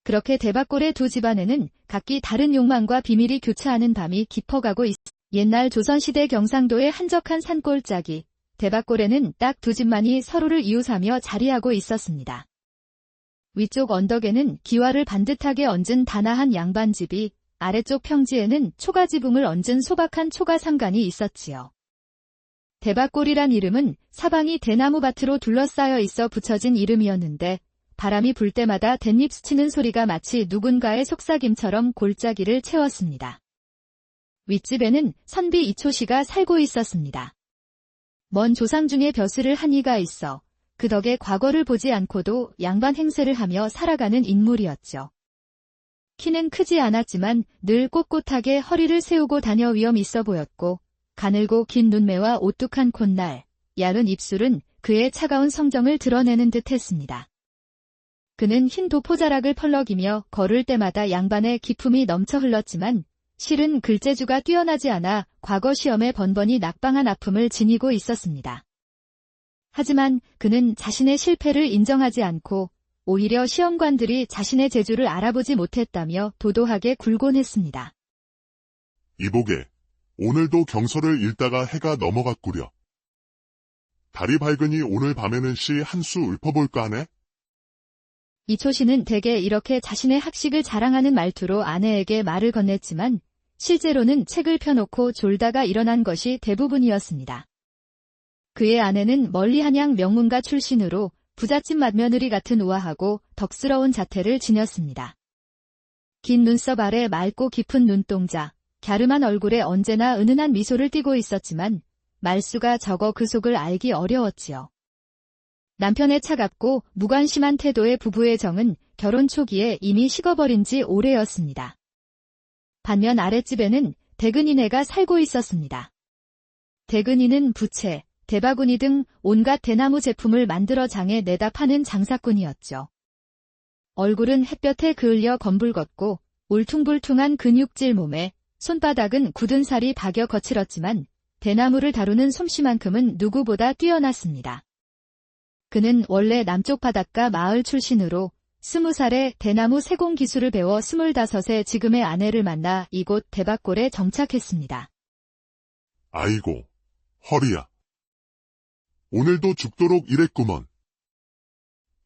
[SPEAKER 1] 그렇게 대박골의 두 집안에는 각기 다른 욕망과 비밀이 교차하는 밤이 깊어가고 옛날 조선시대 경상도의 한적한 산골짜기, 대박골에는 딱 두 집만이 서로를 이웃하며 자리하고 있었습니다. 위쪽 언덕에는 기와를 반듯하게 얹은 다나한 양반집이, 아래쪽 평지에는 초가지붕을 얹은 소박한 초가상간이 있었지요. 대박골이란 이름은 사방이 대나무밭으로 둘러싸여 있어 붙여진 이름이었는데, 바람이 불 때마다 댄잎 스치는 소리가 마치 누군가의 속삭임처럼 골짜기를 채웠습니다. 윗집에는 선비 이초씨가 살고 있었습니다. 먼 조상 중에 벼슬을 한 이가 있어 그 덕에 과거를 보지 않고도 양반 행세를 하며 살아가는 인물이었죠. 키는 크지 않았지만 늘 꼿꼿하게 허리를 세우고 다녀 위험 있어 보였고, 가늘고 긴 눈매와 오뚝한 콧날, 얇은 입술은 그의 차가운 성정을 드러내는 듯 했습니다. 그는 흰 도포자락을 펄럭이며 걸을 때마다 양반의 기품이 넘쳐 흘렀지만, 실은 글재주가 뛰어나지 않아 과거 시험에 번번이 낙방한 아픔을 지니고 있었습니다. 하지만 그는 자신의 실패를 인정하지 않고 오히려 시험관들이 자신의 재주를 알아보지 못했다며 도도하게 굴곤 했습니다.
[SPEAKER 2] 이보게, 오늘도 경서를 읽다가 해가 넘어갔구려. 달이 밝으니 오늘 밤에는 시 한 수 읊어볼까 하네?
[SPEAKER 1] 이초씨는 대개 이렇게 자신의 학식을 자랑하는 말투로 아내에게 말을 건넸지만 실제로는 책을 펴놓고 졸다가 일어난 것이 대부분이었습니다. 그의 아내는 멀리 한양 명문가 출신으로 부잣집 맏며느리 같은 우아하고 덕스러운 자태를 지녔습니다. 긴 눈썹 아래 맑고 깊은 눈동자, 갸름한 얼굴에 언제나 은은한 미소를 띠고 있었지만 말수가 적어 그 속을 알기 어려웠지요. 남편의 차갑고 무관심한 태도의 부부의 정은 결혼 초기에 이미 식어버린 지 오래였습니다. 반면 아랫집에는 대근이네가 살고 있었습니다. 대근이는 부채, 대바구니 등 온갖 대나무 제품을 만들어 장에 내다 파는 장사꾼이었죠. 얼굴은 햇볕에 그을려 검붉었고 울퉁불퉁한 근육질 몸에 손바닥은 굳은 살이 박여 거칠었지만 대나무를 다루는 솜씨만큼은 누구보다 뛰어났습니다. 그는 원래 남쪽 바닷가 마을 출신으로 20살에 대나무 세공 기술을 배워 25에 지금의 아내를 만나 이곳 대박골에 정착했습니다.
[SPEAKER 2] 아이고, 허리야. 오늘도 죽도록 일했구먼.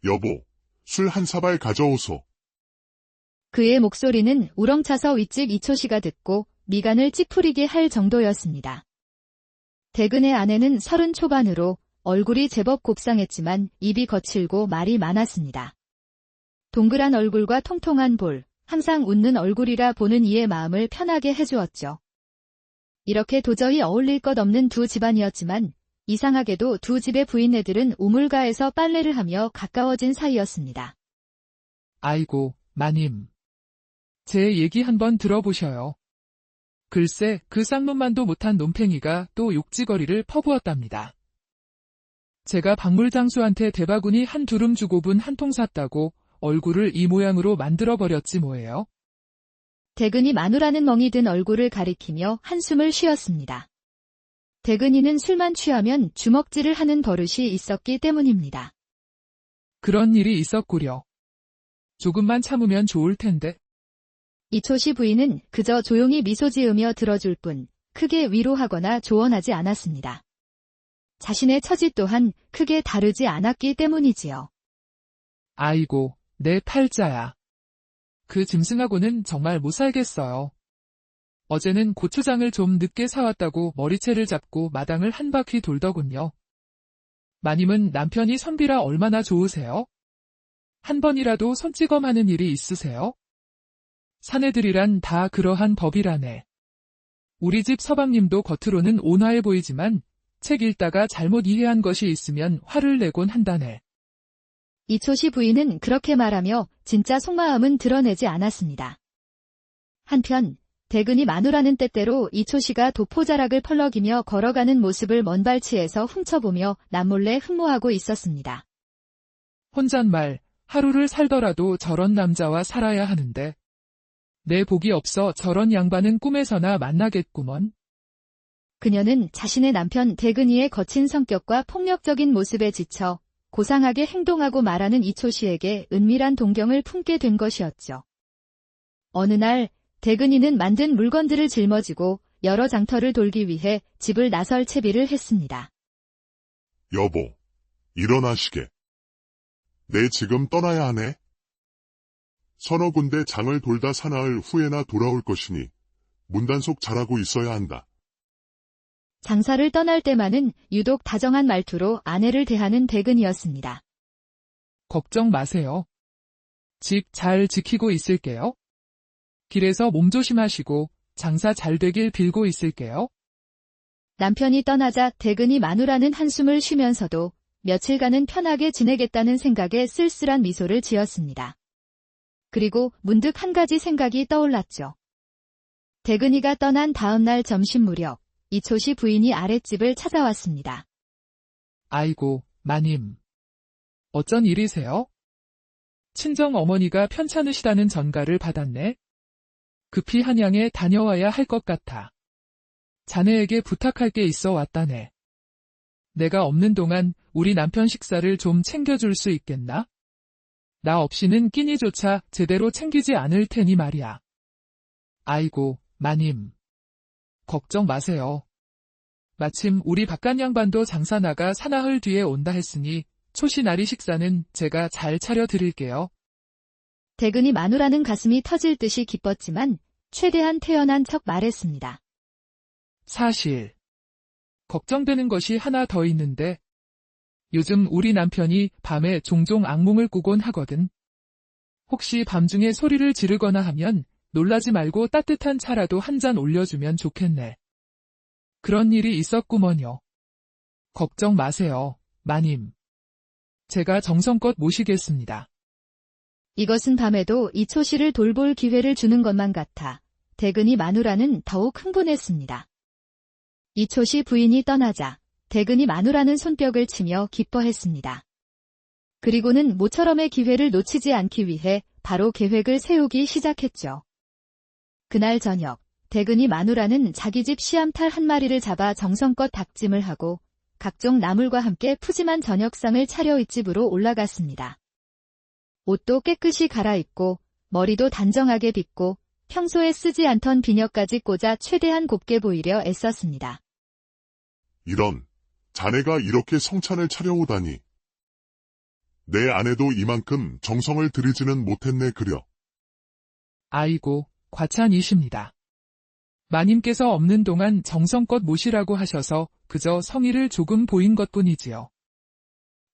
[SPEAKER 2] 여보, 술 한 사발 가져오소.
[SPEAKER 1] 그의 목소리는 우렁차서 윗집 이초씨가 듣고 미간을 찌푸리게 할 정도였습니다. 대근의 아내는 30 초반으로 얼굴이 제법 곱상했지만 입이 거칠고 말이 많았습니다. 동그란 얼굴과 통통한 볼, 항상 웃는 얼굴이라 보는 이의 마음을 편하게 해주었죠. 이렇게 도저히 어울릴 것 없는 두 집안이었지만 이상하게도 두 집의 부인네들은 우물가에서 빨래를 하며 가까워진 사이였습니다.
[SPEAKER 3] 아이고, 마님. 제 얘기 한번 들어보셔요. 글쎄, 그 쌍놈만도 못한 놈팽이가 또 욕지거리를 퍼부었답니다. 제가 박물장수한테 대바구니 한 두름 주고분 한 통 샀다고 얼굴을 이 모양으로 만들어버렸지 뭐예요.
[SPEAKER 1] 대근이 마누라는 멍이 든 얼굴을 가리키며 한숨을 쉬었습니다. 대근이는 술만 취하면 주먹질을 하는 버릇이 있었기 때문입니다.
[SPEAKER 3] 그런 일이 있었구려. 조금만 참으면 좋을 텐데.
[SPEAKER 1] 이초씨 부인은 그저 조용히 미소 지으며 들어줄 뿐 크게 위로하거나 조언하지 않았습니다. 자신의 처지 또한 크게 다르지 않았기 때문이지요.
[SPEAKER 3] 아이고, 내 팔자야. 그 짐승하고는 정말 못 살겠어요. 어제는 고추장을 좀 늦게 사왔다고 머리채를 잡고 마당을 한 바퀴 돌더군요. 마님은 남편이 선비라 얼마나 좋으세요? 한 번이라도 손찌검하는 일이 있으세요? 사내들이란 다 그러한 법이라네. 우리 집 서방님도 겉으로는 온화해 보이지만 책 읽다가 잘못 이해한 것이 있으면 화를 내곤 한다네.
[SPEAKER 1] 이초씨 부인은 그렇게 말하며 진짜 속마음은 드러내지 않았습니다. 한편 대근이 마누라는 때때로 이초씨가 도포자락을 펄럭이며 걸어가는 모습을 먼 발치에서 훔쳐보며 남몰래 흠모하고 있었습니다.
[SPEAKER 3] 혼잣말, 하루를 살더라도 저런 남자와 살아야 하는데 내 복이 없어 저런 양반은 꿈에서나 만나겠구먼.
[SPEAKER 1] 그녀는 자신의 남편 대근이의 거친 성격과 폭력적인 모습에 지쳐 고상하게 행동하고 말하는 이초씨에게 은밀한 동경을 품게 된 것이었죠. 어느 날 대근이는 만든 물건들을 짊어지고 여러 장터를 돌기 위해 집을 나설 채비를 했습니다.
[SPEAKER 2] 여보, 일어나시게. 내 지금 떠나야 하네. 서너 군데 장을 돌다 사나흘 후에나 돌아올 것이니 문단속 잘하고 있어야 한다.
[SPEAKER 1] 장사를 떠날 때만은 유독 다정한 말투로 아내를 대하는 대근이었습니다.
[SPEAKER 3] 걱정 마세요. 집 잘 지키고 있을게요. 길에서 몸 조심하시고 장사 잘 되길 빌고 있을게요.
[SPEAKER 1] 남편이 떠나자 대근이 마누라는 한숨을 쉬면서도 며칠간은 편하게 지내겠다는 생각에 쓸쓸한 미소를 지었습니다. 그리고 문득 한 가지 생각이 떠올랐죠. 대근이가 떠난 다음 날 점심 무렵 이초시 부인이 아랫집을 찾아왔습니다.
[SPEAKER 3] 아이고, 마님. 어쩐 일이세요? 친정 어머니가 편찮으시다는 전가를 받았네. 급히 한양에 다녀와야 할 것 같아. 자네에게 부탁할 게 있어 왔다네. 내가 없는 동안 우리 남편 식사를 좀 챙겨줄 수 있겠나? 나 없이는 끼니조차 제대로 챙기지 않을 테니 말이야. 아이고, 마님. 걱정 마세요. 마침 우리 바깥 양반도 장사 나가 사나흘 뒤에 온다 했으니 초시나리 식사는 제가 잘 차려드릴게요.
[SPEAKER 1] 대근이 마누라는 가슴이 터질 듯이 기뻤지만 최대한 태연한 척 말했습니다.
[SPEAKER 3] 사실 걱정되는 것이 하나 더 있는데 요즘 우리 남편이 밤에 종종 악몽을 꾸곤 하거든. 혹시 밤중에 소리를 지르거나 하면 놀라지 말고 따뜻한 차라도 한 잔 올려주면 좋겠네. 그런 일이 있었구먼요. 걱정 마세요, 마님. 제가 정성껏 모시겠습니다.
[SPEAKER 1] 이것은 밤에도 이초씨를 돌볼 기회를 주는 것만 같아 대근이 마누라는 더욱 흥분했습니다. 이초씨 부인이 떠나자 대근이 마누라는 손뼉을 치며 기뻐했습니다. 그리고는 모처럼의 기회를 놓치지 않기 위해 바로 계획을 세우기 시작했죠. 그날 저녁, 대근이 마누라는 자기 집 씨암탉 한 마리를 잡아 정성껏 닭찜을 하고 각종 나물과 함께 푸짐한 저녁상을 차려 윗집으로 올라갔습니다. 옷도 깨끗이 갈아입고 머리도 단정하게 빗고 평소에 쓰지 않던 비녀까지 꽂아 최대한 곱게 보이려 애썼습니다.
[SPEAKER 2] 이런, 자네가 이렇게 성찬을 차려오다니. 내 아내도 이만큼 정성을 들이지는 못했네 그려.
[SPEAKER 3] 아이고, 과찬이십니다. 마님께서 없는 동안 정성껏 모시라고 하셔서 그저 성의를 조금 보인 것뿐이지요.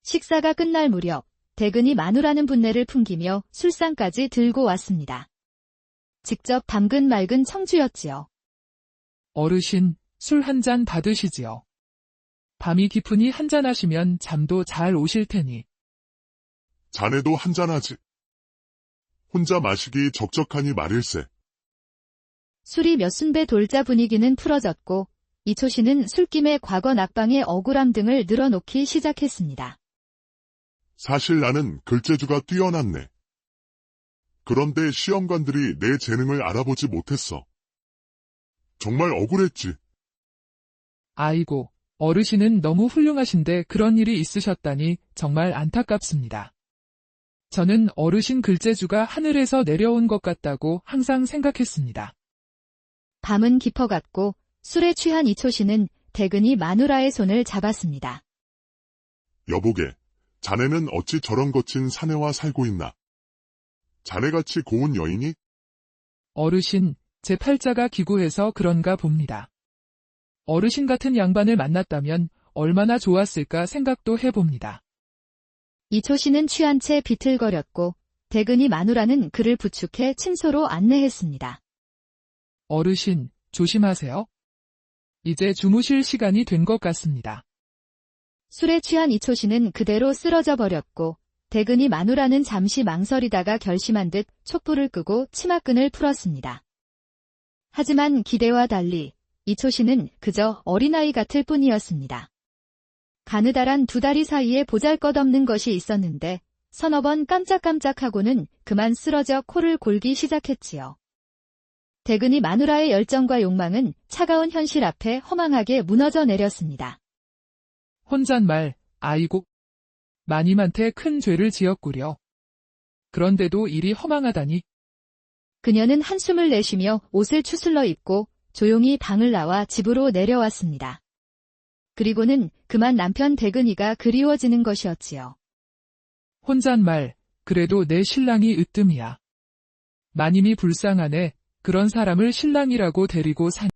[SPEAKER 1] 식사가 끝날 무렵 대근이 마누라는 분내를 풍기며 술상까지 들고 왔습니다. 직접 담근 맑은 청주였지요.
[SPEAKER 3] 어르신, 술 한 잔 받으시지요. 밤이 깊으니 한 잔 하시면 잠도 잘 오실 테니.
[SPEAKER 2] 자네도 한잔하지. 혼자 마시기 적적하니 말일세.
[SPEAKER 1] 술이 몇 순배 돌자 분위기는 풀어졌고 이초씨는 술김에 과거 낙방의 억울함 등을 늘어놓기 시작했습니다.
[SPEAKER 2] 사실 나는 글재주가 뛰어났네. 그런데 시험관들이 내 재능을 알아보지 못했어. 정말 억울했지.
[SPEAKER 3] 아이고, 어르신은 너무 훌륭하신데 그런 일이 있으셨다니 정말 안타깝습니다. 저는 어르신 글재주가 하늘에서 내려온 것 같다고 항상 생각했습니다.
[SPEAKER 1] 밤은 깊어갔고 술에 취한 이초씨는 대근이 마누라의 손을 잡았습니다.
[SPEAKER 2] 여보게, 자네는 어찌 저런 거친 사내와 살고 있나? 자네같이 고운 여인이?
[SPEAKER 3] 어르신, 제 팔자가 기구해서 그런가 봅니다. 어르신 같은 양반을 만났다면 얼마나 좋았을까 생각도 해봅니다.
[SPEAKER 1] 이초씨는 취한 채 비틀거렸고 대근이 마누라는 그를 부축해 침소로 안내했습니다.
[SPEAKER 3] 어르신, 조심하세요. 이제 주무실 시간이 된 것 같습니다.
[SPEAKER 1] 술에 취한 이초씨는 그대로 쓰러져 버렸고 대근이 마누라는 잠시 망설이다가 결심한 듯 촛불을 끄고 치마끈을 풀었습니다. 하지만 기대와 달리 이초씨는 그저 어린아이 같을 뿐이었습니다. 가느다란 두 다리 사이에 보잘것없는 것이 있었는데 서너 번 깜짝깜짝하고는 그만 쓰러져 코를 골기 시작했지요. 대근이 마누라의 열정과 욕망은 차가운 현실 앞에 허망하게 무너져 내렸습니다.
[SPEAKER 3] 혼잣말, 아이고, 마님한테 큰 죄를 지었구려. 그런데도 일이 허망하다니.
[SPEAKER 1] 그녀는 한숨을 내쉬며 옷을 추슬러 입고 조용히 방을 나와 집으로 내려왔습니다. 그리고는 그만 남편 대근이가 그리워지는 것이었지요.
[SPEAKER 3] 혼잣말, 그래도 내 신랑이 으뜸이야. 마님이 불쌍하네. 그런 사람을 신랑이라고 데리고 사니.